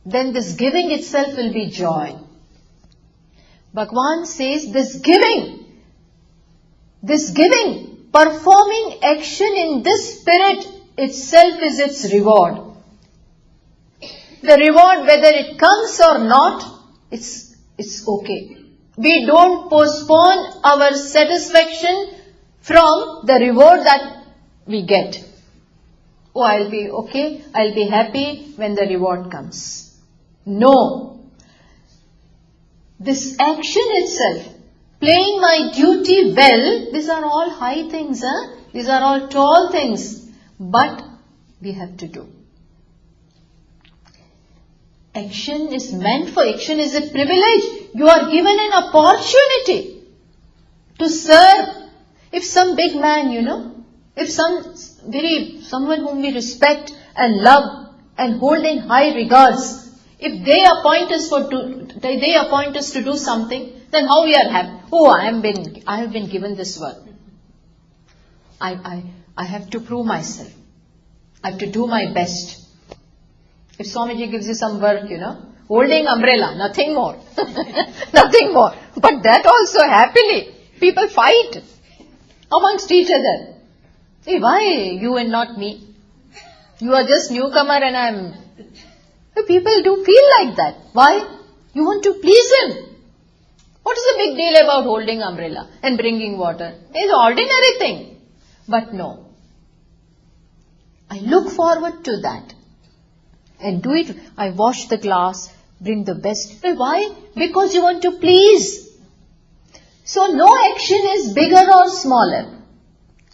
then this giving itself will be joy. Bhagwan says this giving, performing action in this spirit itself is its reward. The reward, whether it comes or not, it's okay. We don't postpone our satisfaction from the reward that we get. Oh, I'll be okay, I'll be happy when the reward comes. No. This action itself, playing my duty well, these are all high things, these are all tall things, but we have to do. Action is a privilege. You are given an opportunity to serve. If some big man, if someone whom we respect and love and hold in high regards, if they appoint us to do something, then how we are happy? Oh, I have been given this work. I have to prove myself. I have to do my best. If Swamiji gives you some work, holding umbrella, nothing more. Nothing more. But that also happily, people fight amongst each other. Hey, why you and not me? You are just newcomer and people do feel like that. Why? You want to please him. What is the big deal about holding umbrella and bringing water? It's an ordinary thing. But no. I look forward to that. And do it. I wash the glass, bring the best. Why? Because you want to please. So no action is bigger or smaller.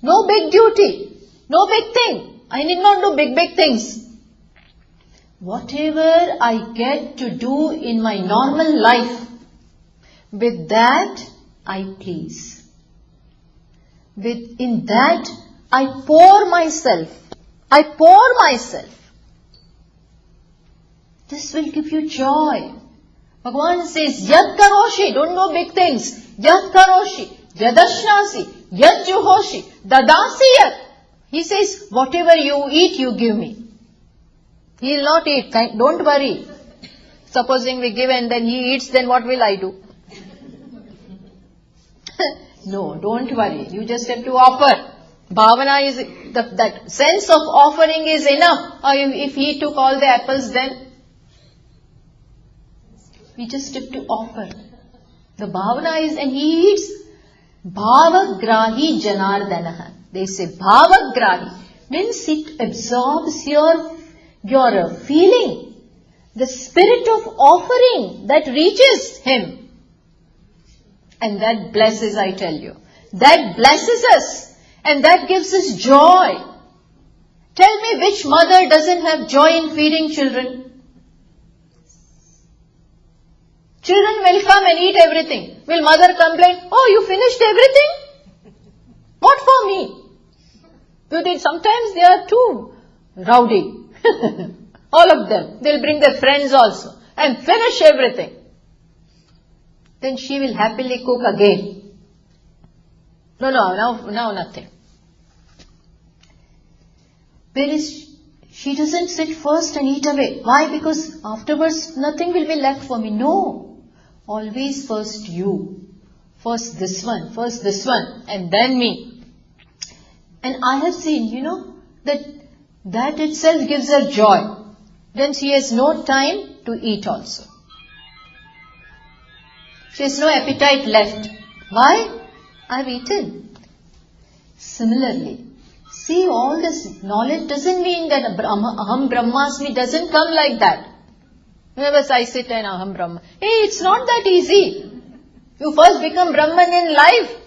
No big duty. No big thing. I need not do big things. whatever I get to do in my normal life, with that I please. In that I pour myself. I pour myself. This will give you joy. Bhagavan says, Yad karoshi, don't know big things. Yad karoshi, yadashnasi, yad juhoshi, dadasi yad. He says, whatever you eat, you give me. He will not eat, don't worry. Supposing we give and then he eats, then what will I do? No, don't worry. You just have to offer. Bhavana is, that sense of offering is enough. Or if he took all the apples, then we just have to offer. The bhavana is, and he eats. Bhavagrahi janardanaha. They say bhavagrahi means it absorbs your feeling. The spirit of offering that reaches him. And that blesses, I tell you. That blesses us. And that gives us joy. Tell me which mother doesn't have joy in feeding children? Children will come and eat everything. Will mother complain, oh, you finished everything? What for me? You did. Sometimes they are too rowdy. All of them. They'll bring their friends also and finish everything. Then she will happily cook again. No, now nothing. Whereas she doesn't sit first and eat away. Why? Because afterwards nothing will be left for me. No. Always first you. First this one, and then me. And I have seen, that itself gives her joy. Then she has no time to eat also. She has no appetite left. Why? I've eaten. Similarly, see, all this knowledge doesn't mean that Aham Brahmasmi doesn't come like that. Whenever I sit and Aham Brahma. Hey, it's not that easy. You first become Brahman in life.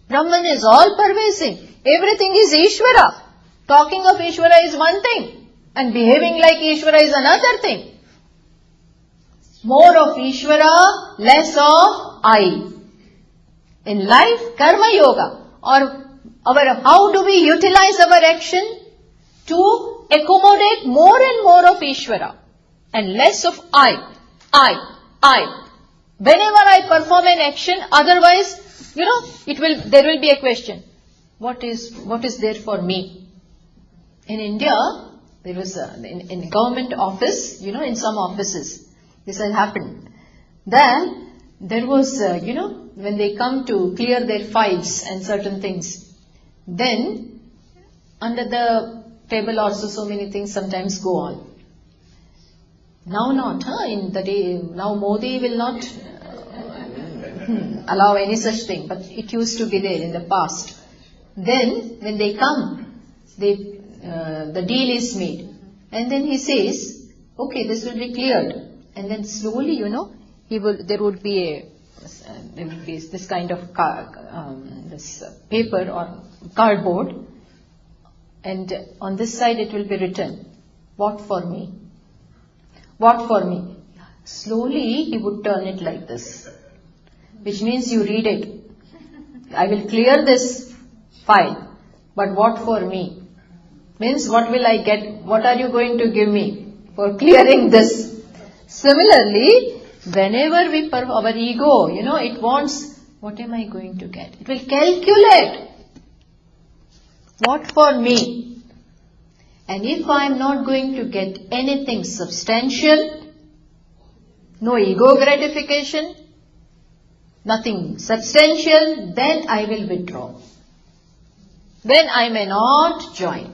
Brahman is all pervasive. Everything is Ishvara. Talking of Ishvara is one thing. And behaving like Ishvara is another thing. More of Ishvara, less of I. In life, Karma Yoga, or how do we utilize our action to accommodate more and more of Ishvara and less of I. Whenever I perform an action, otherwise, there will be a question. What is there for me? In India, there was in government office, in some offices, this has happened. Then there was, when they come to clear their files and certain things, then under the table also so many things sometimes go on. Now not, in the day, now Modi will not allow any such thing, but it used to be there in the past. Then when they come, the deal is made. And then he says, okay, this will be cleared. And then slowly, there would be this kind of this paper or cardboard, and on this side it will be written, what for me? What for me? Slowly he would turn it like this, which means you read it. I will clear this file, but what for me? Means what will I get? What are you going to give me for clearing this? Similarly, whenever we our ego, it wants, what am I going to get? It will calculate. What for me? And if I am not going to get anything substantial, no ego gratification, nothing substantial, then I will withdraw. Then I may not join.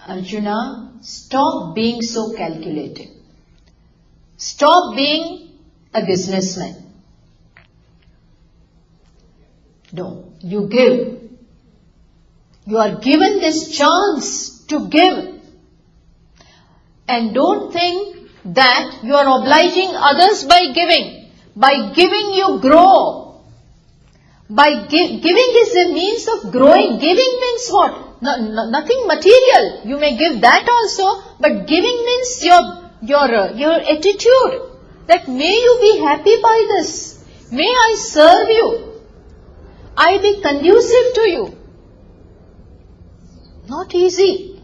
Arjuna, stop being so calculated. Stop being a businessman. No, you give. You are given this chance to give. And don't think that you are obliging others by giving. By giving you grow. Giving is a means of growing. Giving means what? Nothing material. You may give that also, but giving means your attitude. That may you be happy by this. May I serve you. I be conducive to you. Not easy.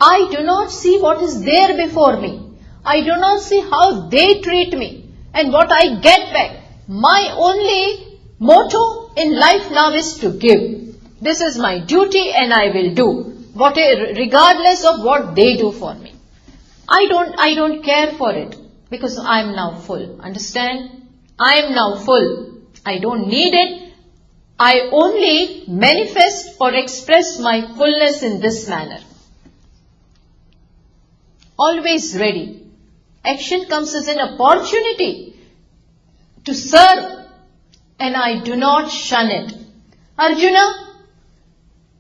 I do not see what is there before me. I do not see how they treat me and what I get back. My only motto in life now is to give. This is my duty and I will do, regardless of what they do for me. I don't care for it because I am now full. Understand? I am now full. I don't need it. I only manifest or express my fullness in this manner. Always ready. Action comes as an opportunity to serve, and I do not shun it. Arjuna,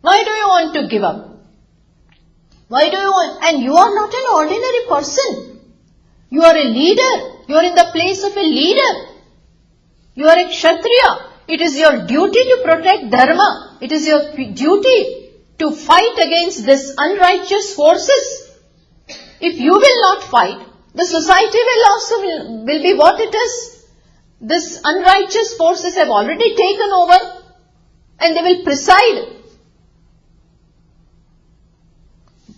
why do you want to give up? Why do you want? And you are not an ordinary person. You are a leader. You are in the place of a leader. You are a Kshatriya. It is your duty to protect dharma. It is your duty to fight against these unrighteous forces. If you will not fight, the society will be what it is. These unrighteous forces have already taken over and they will preside.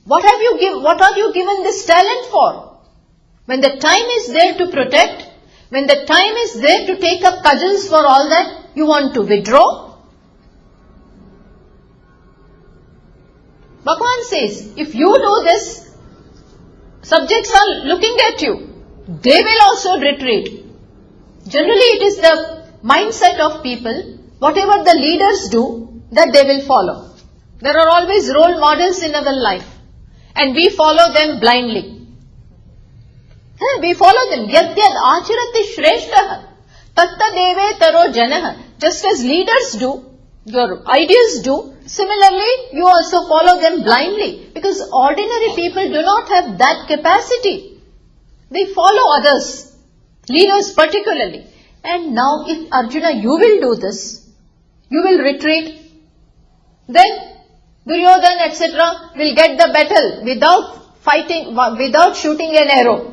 What are you given this talent for? When the time is there to protect, when the time is there to take up cudgels for all that, you want to withdraw? Bhagavan says, if you do this, subjects are looking at you. They will also retreat. Generally, it is the mindset of people, whatever the leaders do, that they will follow. There are always role models in our life. And we follow them blindly. We follow them. Yad yad acharati shreshtaha tatta deve taro janah. Just as leaders do, your ideas do, similarly, you also follow them blindly. Because ordinary people do not have that capacity. They follow others, leaders particularly. And now if Arjuna, you will do this, you will retreat, then Duryodhana, etc. will get the battle without fighting, without shooting an arrow.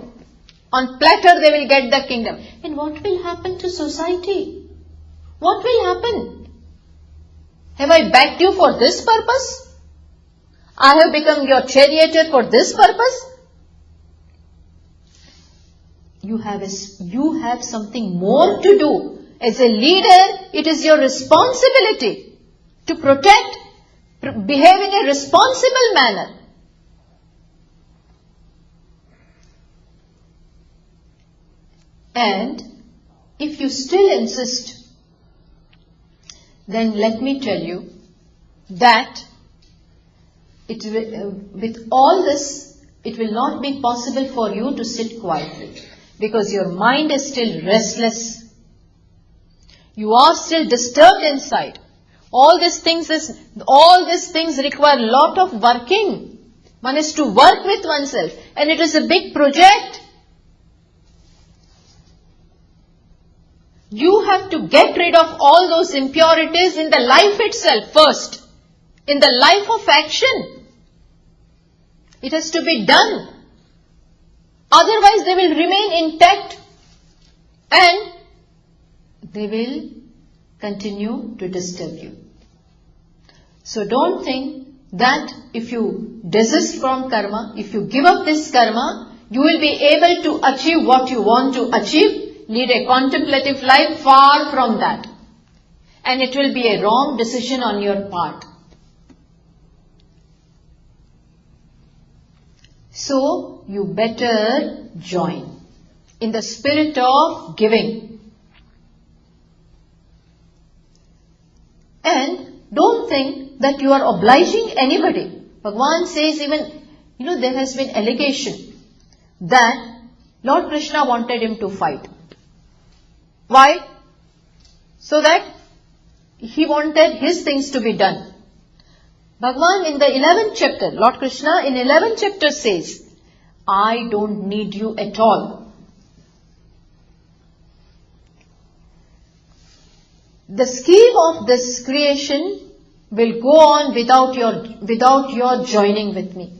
On platter they will get the kingdom. And what will happen to society? What will happen? Have I backed you for this purpose? I have become your charioteer for this purpose? You have something more to do. As a leader, it is your responsibility to protect, behave in a responsible manner. And if you still insist, then let me tell you that with all this, it will not be possible for you to sit quietly because your mind is still restless. You are still disturbed inside. All these things require a lot of working. One is to work with oneself, and it is a big project. You have to get rid of all those impurities in the life itself first, in the life of action. It has to be done. Otherwise they will remain intact and they will continue to disturb you. So don't think that if you desist from karma, if you give up this karma, you will be able to achieve what you want to achieve. Lead a contemplative life. Far from that. And it will be a wrong decision on your part. So, you better join in the spirit of giving. And don't think that you are obliging anybody. Bhagavan says even, there has been allegation that Lord Krishna wanted him to fight. Why? So that he wanted his things to be done. Bhagavan in the 11th chapter, Lord Krishna in 11th chapter says, I don't need you at all. the scheme of this creation will go on without your joining with me.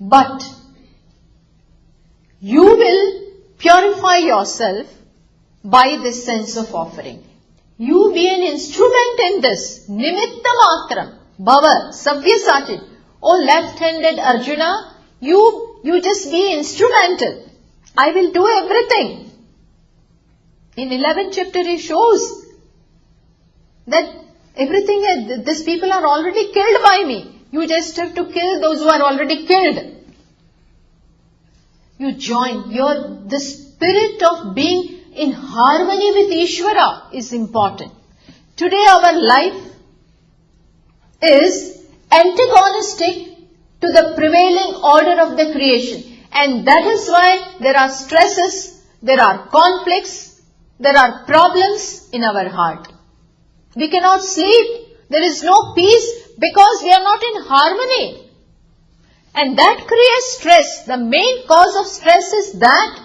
But you will purify yourself by this sense of offering. You be an instrument in this. Nimitta matram. Bhava. Savyasachit. Oh left-handed Arjuna, you just be instrumental. I will do everything. In 11th chapter he shows that everything, these people are already killed by me. You just have to kill those who are already killed. You join. The spirit of being in harmony with Ishvara is important. Today our life is antagonistic to the prevailing order of the creation. And that is why there are stresses, there are conflicts, there are problems in our heart. We cannot sleep. There is no peace because we are not in harmony. And that creates stress. The main cause of stress is that.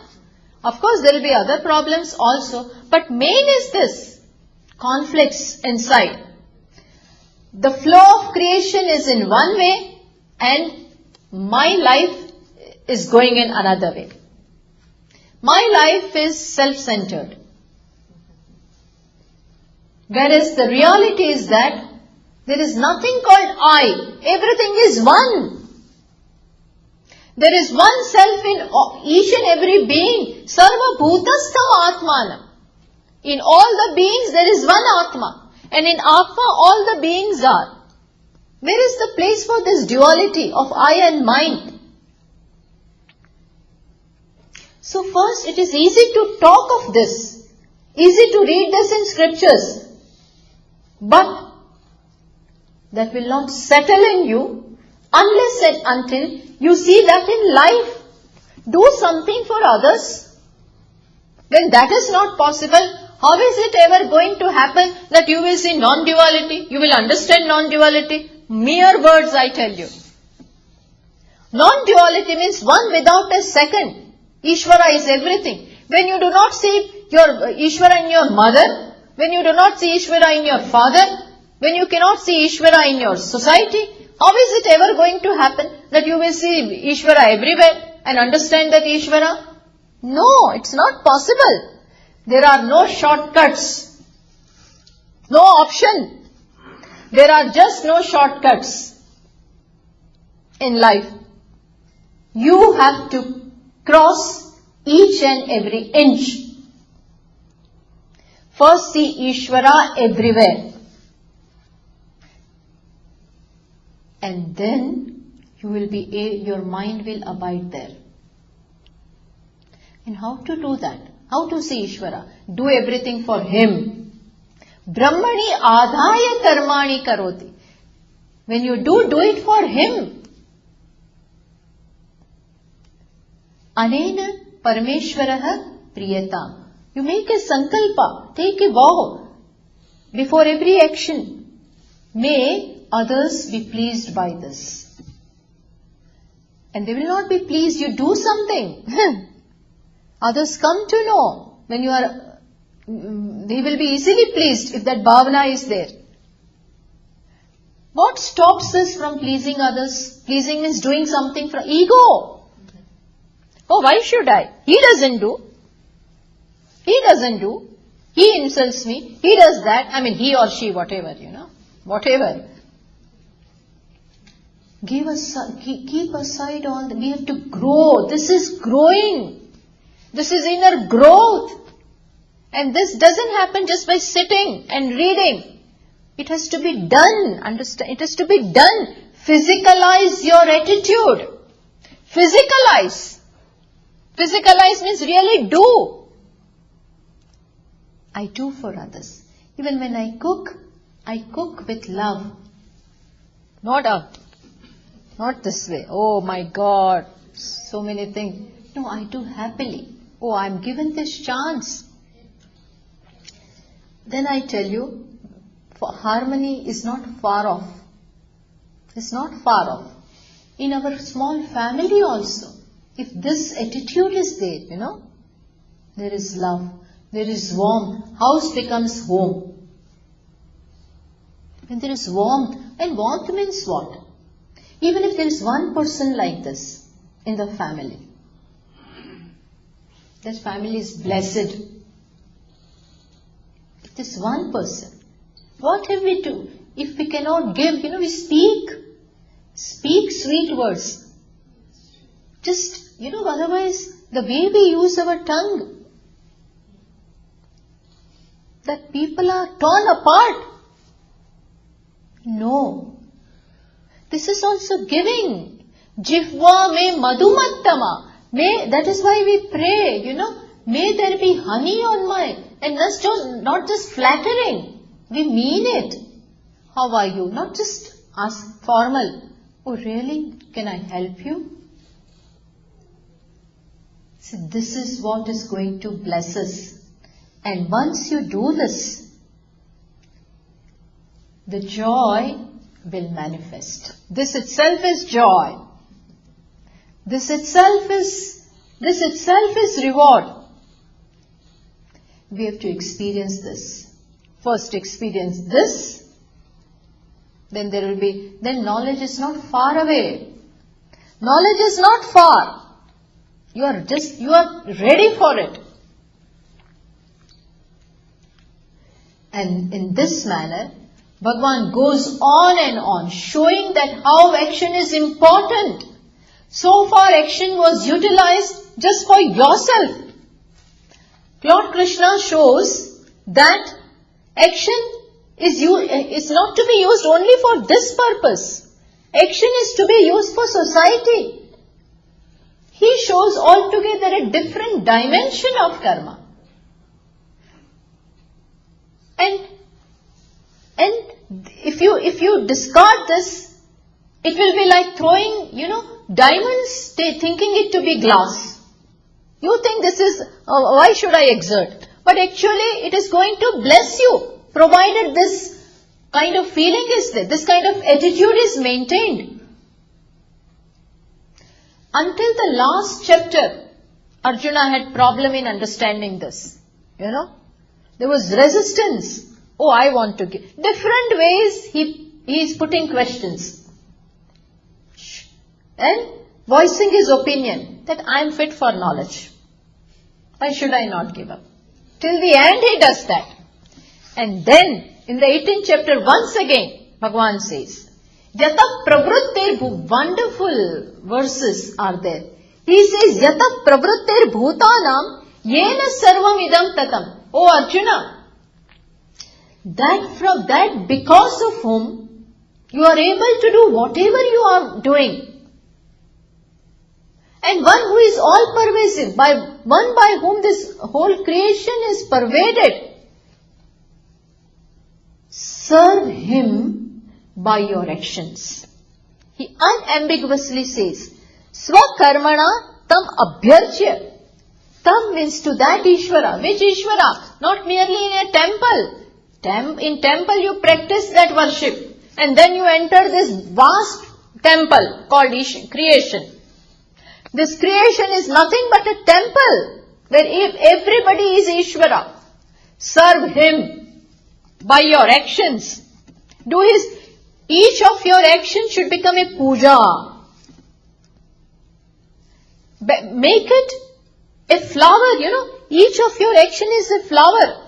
Of course, there will be other problems also. But main is this. Conflicts inside. The flow of creation is in one way and my life is going in another way. My life is self-centered. Whereas the reality is that there is nothing called I. Everything is one. There is one self in each and every being. Sarva bhutastham atmanam. In all the beings there is one Atma. And in Atma all the beings are. Where is the place for this duality of I and mind? So first it is easy to talk of this. Easy to read this in scriptures. But that will not settle in you unless and until you see that in life. Do something for others. When that is not possible, how is it ever going to happen that you will see non-duality? You will understand non-duality? Mere words I tell you. Non-duality means one without a second. Ishvara is everything. When you do not see your Ishvara in your mother, when you do not see Ishvara in your father, when you cannot see Ishvara in your society, how is it ever going to happen that you will see Ishvara everywhere and understand that Ishvara? No, it's not possible. There are no shortcuts. No option. There are just no shortcuts in life. You have to cross each and every inch. First see Ishvara everywhere. And then your mind will abide there. And how to do that? How to see Ishvara? Do everything for Him. Brahmani adhaya karmani karoti. When you do it for Him. Anena parameshwaraha priyata. You make a sankalpa, take a vow before every action. May others be pleased by this. And they will not be pleased. You do something. Others come to know when you are, they will be easily pleased if that bhavana is there. What stops us from pleasing others? Pleasing means doing something for ego. Oh, why should I? He doesn't do. He doesn't do. He insults me. He does that. I mean, he or she, whatever, whatever. Keep aside all that. We have to grow. This is growing. This is inner growth. And this doesn't happen just by sitting and reading. It has to be done. Understand? It has to be done. Physicalize your attitude. Physicalize. Physicalize means really do. I do for others. Even when I cook with love. Not this way. Oh my God, so many things. No, I do happily. Oh, I'm given this chance. Then I tell you, harmony is not far off. It's not far off. In our small family also, if this attitude is there, there is love. there is warmth, house becomes home. When there is warmth, and warmth means what? Even if there is one person like this in the family, that family is blessed. If this one person, what have we do? If we cannot give, we speak sweet words. Just, otherwise the way we use our tongue, that people are torn apart. No. This is also giving. Jihva me madhumattama. That is why we pray, may there be honey on my, and not just flattering. We mean it. How are you? Not just ask formal. Oh really? Can I help you? See, this is what is going to bless us. And once you do this, the joy will manifest. This itself is joy. This itself is reward. We have to experience this. First experience this, then knowledge is not far away. Knowledge is not far. You are ready for it. And in this manner, Bhagavan goes on and on, showing that how action is important. So far action was utilized just for yourself. Lord Krishna shows that action is not to be used only for this purpose. Action is to be used for society. He shows altogether a different dimension of karma. And if you discard this, it will be like throwing, diamonds, thinking it to be glass. You think this is, why should I exert? But actually it is going to bless you, provided this kind of feeling is there, this kind of attitude is maintained. Until the last chapter, Arjuna had problem in understanding this. There was resistance. Oh, I want to give. Different ways he is putting questions. And voicing his opinion that I am fit for knowledge. Why should I not give up? Till the end he does that. And then in the 18th chapter once again Bhagavan says, Yata pravrittir, wonderful verses are there. He says, Yata pravrittir bhutanam yena sarvam idam tatam. O Arjuna, that because of whom you are able to do whatever you are doing. And one who is all pervasive, one by whom this whole creation is pervaded. Serve him by your actions. He unambiguously says, Swakarmana tam abhyarchya. Tam means to that Ishvara. Which Ishvara? Not merely in a temple. In temple you practice that worship. And then you enter this vast temple called creation. This creation is nothing but a temple where everybody is Ishvara. Serve him by your actions. Each of your actions should become a puja. Make it a flower, each of your action is a flower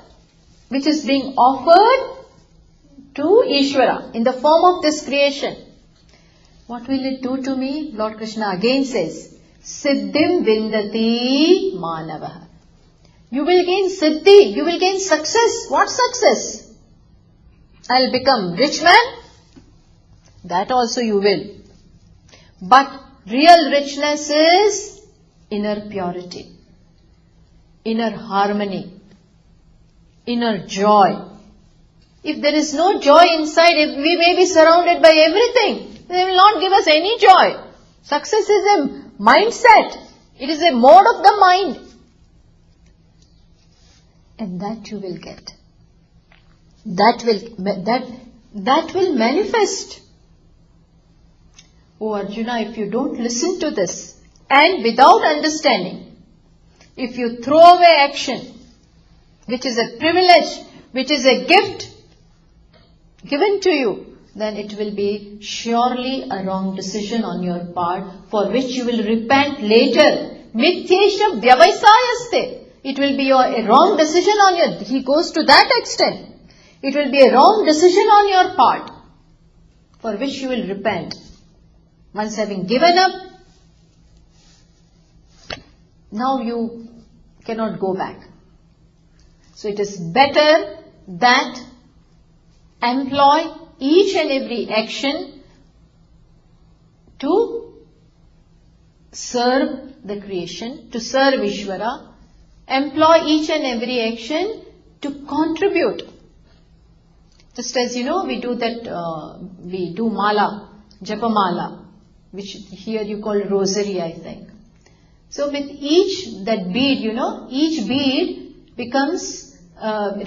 which is being offered to Ishvara in the form of this creation. What will it do to me? Lord Krishna again says, Siddhim vindati manavaha. You will gain siddhi, you will gain success. What success? I'll become rich man? That also you will. But real richness is inner purity, inner harmony, inner joy. If there is no joy inside, if we may be surrounded by everything, they will not give us any joy. Success is a mindset. It is a mode of the mind. And that you will get. That will manifest. Oh Arjuna, if you don't listen to this and without understanding, if you throw away action which is a privilege, which is a gift given to you, then it will be surely a wrong decision on your part, for which you will repent later. Mithyesha vyavaisayaste. It will be a wrong decision on your, he goes to that extent. It will be a wrong decision on your part, for which you will repent. Once having given up, now you cannot go back. So it is better that employ each and every action to serve the creation, to serve Ishvara. Employ each and every action to contribute. Just as we do that, we do mala, japa mala, which here you call rosary, I think. So with each that bead, each bead becomes,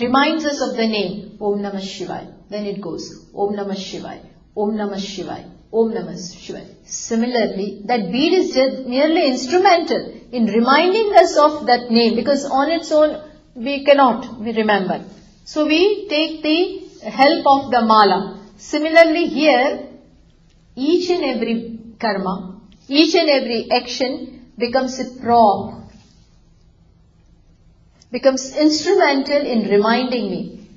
reminds us of the name, Om Namah Shivaya. Then it goes, Om Namah Shivaya, Om Namah Shivaya, Om Namah Shivaya. Similarly, that bead is just merely instrumental in reminding us of that name, because on its own we cannot remember. So we take the help of the mala. Similarly here, each and every karma, each and every action becomes a prop, becomes instrumental in reminding me,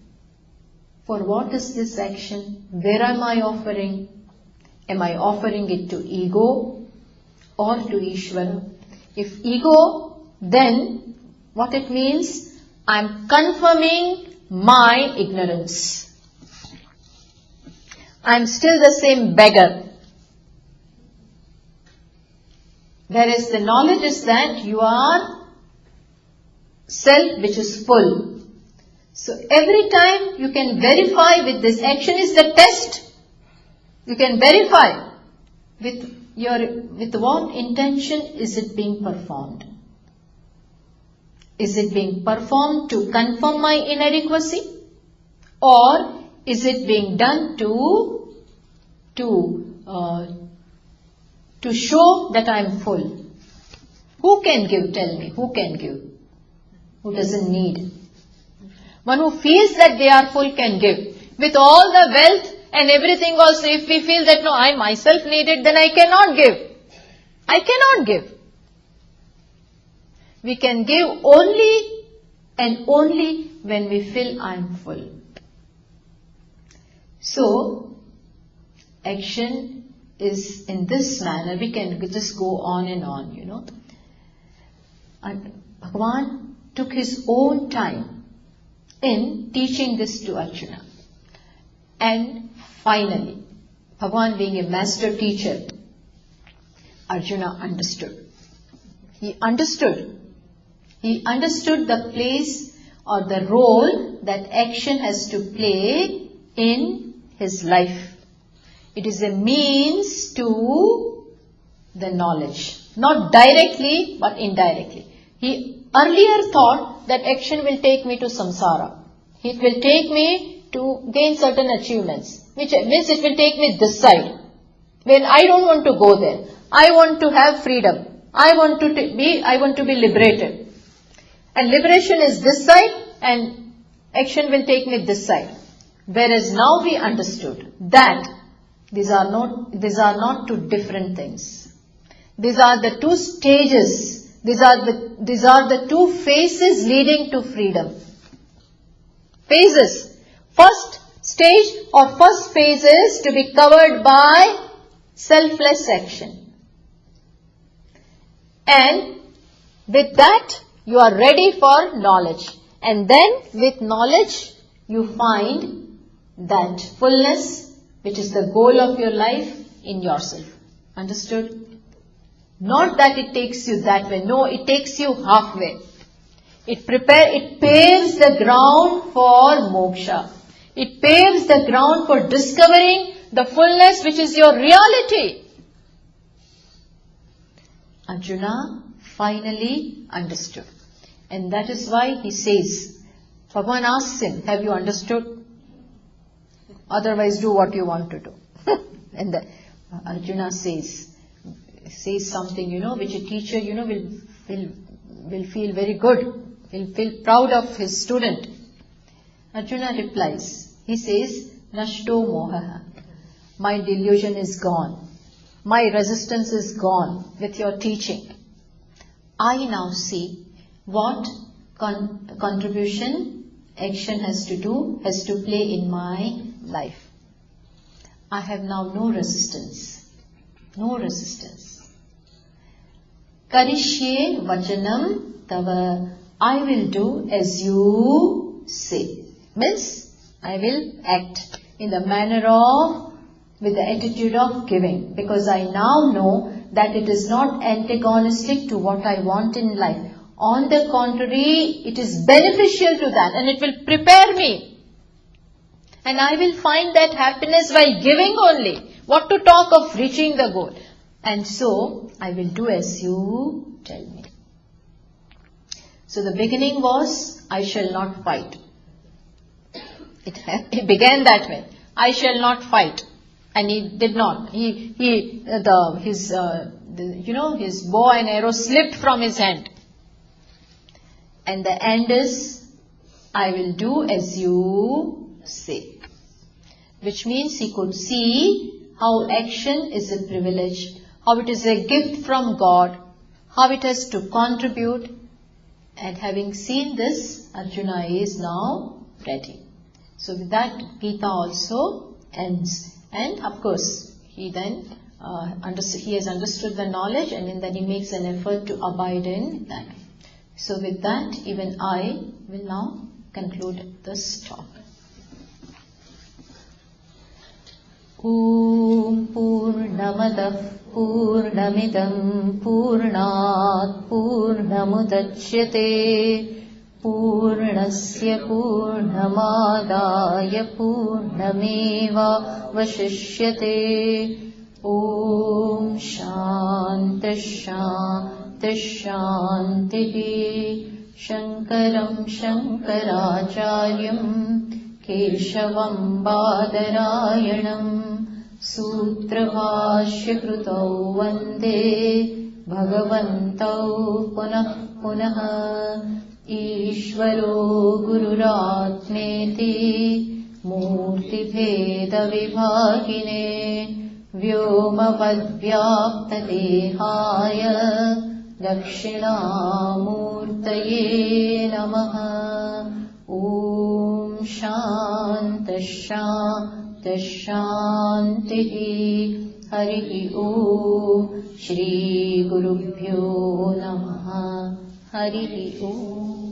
for what is this action? Where am I offering? Am I offering it to ego or to Ishvara? If ego, then what it means? I am confirming my ignorance. I am still the same beggar. Whereas the knowledge is that you are self which is full. So every time you can verify with this action is the test. You can verify with what intention is it being performed. Is it being performed to confirm my inadequacy, or is it being done to show that I am full? Who can give? Tell me, who can give? Who doesn't need? One who feels that they are full can give. With all the wealth and everything also, if we feel that no, I myself need it, then I cannot give. I cannot give. We can give only and only when we feel I am full. So, action is in this manner. We can just go on and on, And Bhagavan took his own time in teaching this to Arjuna. And finally, Bhagavan being a master teacher, Arjuna understood. He understood. He understood the place or the role that action has to play in his life. It is a means to the knowledge. Not directly, but indirectly. He earlier thought that action will take me to samsara. It will take me to gain certain achievements, which means it will take me this side. When I don't want to go there. I want to have freedom. I want to be liberated. And liberation is this side, and action will take me this side. Whereas now we understood that these are not two different things. These are the two stages. These are the two phases leading to freedom. Phases. First stage or first phase is to be covered by selfless action. And with that, you are ready for knowledge. And then with knowledge, you find that fullness, which is the goal of your life, in yourself. Understood? Not that it takes you that way. No, it takes you halfway. It paves the ground for moksha. It paves the ground for discovering the fullness which is your reality. Arjuna finally understood. And that is why he says, Bhagavan asks him, have you understood? Otherwise do what you want to do. And Arjuna says something, which a teacher, will feel very good. He'll feel proud of his student. Arjuna replies, he says, Nashto mohaha. My delusion is gone. My resistance is gone with your teaching. I now see what contribution action has to play in my life. I have now no resistance. No resistance. Karishye vajanam tava. I will do as you say. Means, I will act in the manner of, with the attitude of giving. Because I now know that it is not antagonistic to what I want in life. On the contrary, it is beneficial to that and it will prepare me. And I will find that happiness by giving only. What to talk of reaching the goal. And so, I will do as you tell me. So the beginning was, I shall not fight. It began that way. I shall not fight. And he did not. His bow and arrow slipped from his hand. And the end is, I will do as you say. Which means he could see how action is a privilege, how it is a gift from God, how it has to contribute. And having seen this, Arjuna is now ready. So with that, Gita also ends. And of course, he then he has understood the knowledge, and then he makes an effort to abide in that. So with that, even I will now conclude this talk. Om Purnamadah Purnamidam Purnat Purnamudachyate Purnasya Purnamadaya Purnameva Vashishyate. Om Shanti Shanti Shanti. Shankaram Shankaracharyam Keshavam Badarayanam Sutrabhashya Krutau Vande Bhagavantau Punah Punah. Ishvaro Gururatmeti Murti Bheda Vibhagine Vyomavad Vyapta Dehaya Dakshinamurtaye Namaha. Om Shanti Shanti Shanti. Harihi Om. Shri Gurubhyo Namaha. Harihi Om.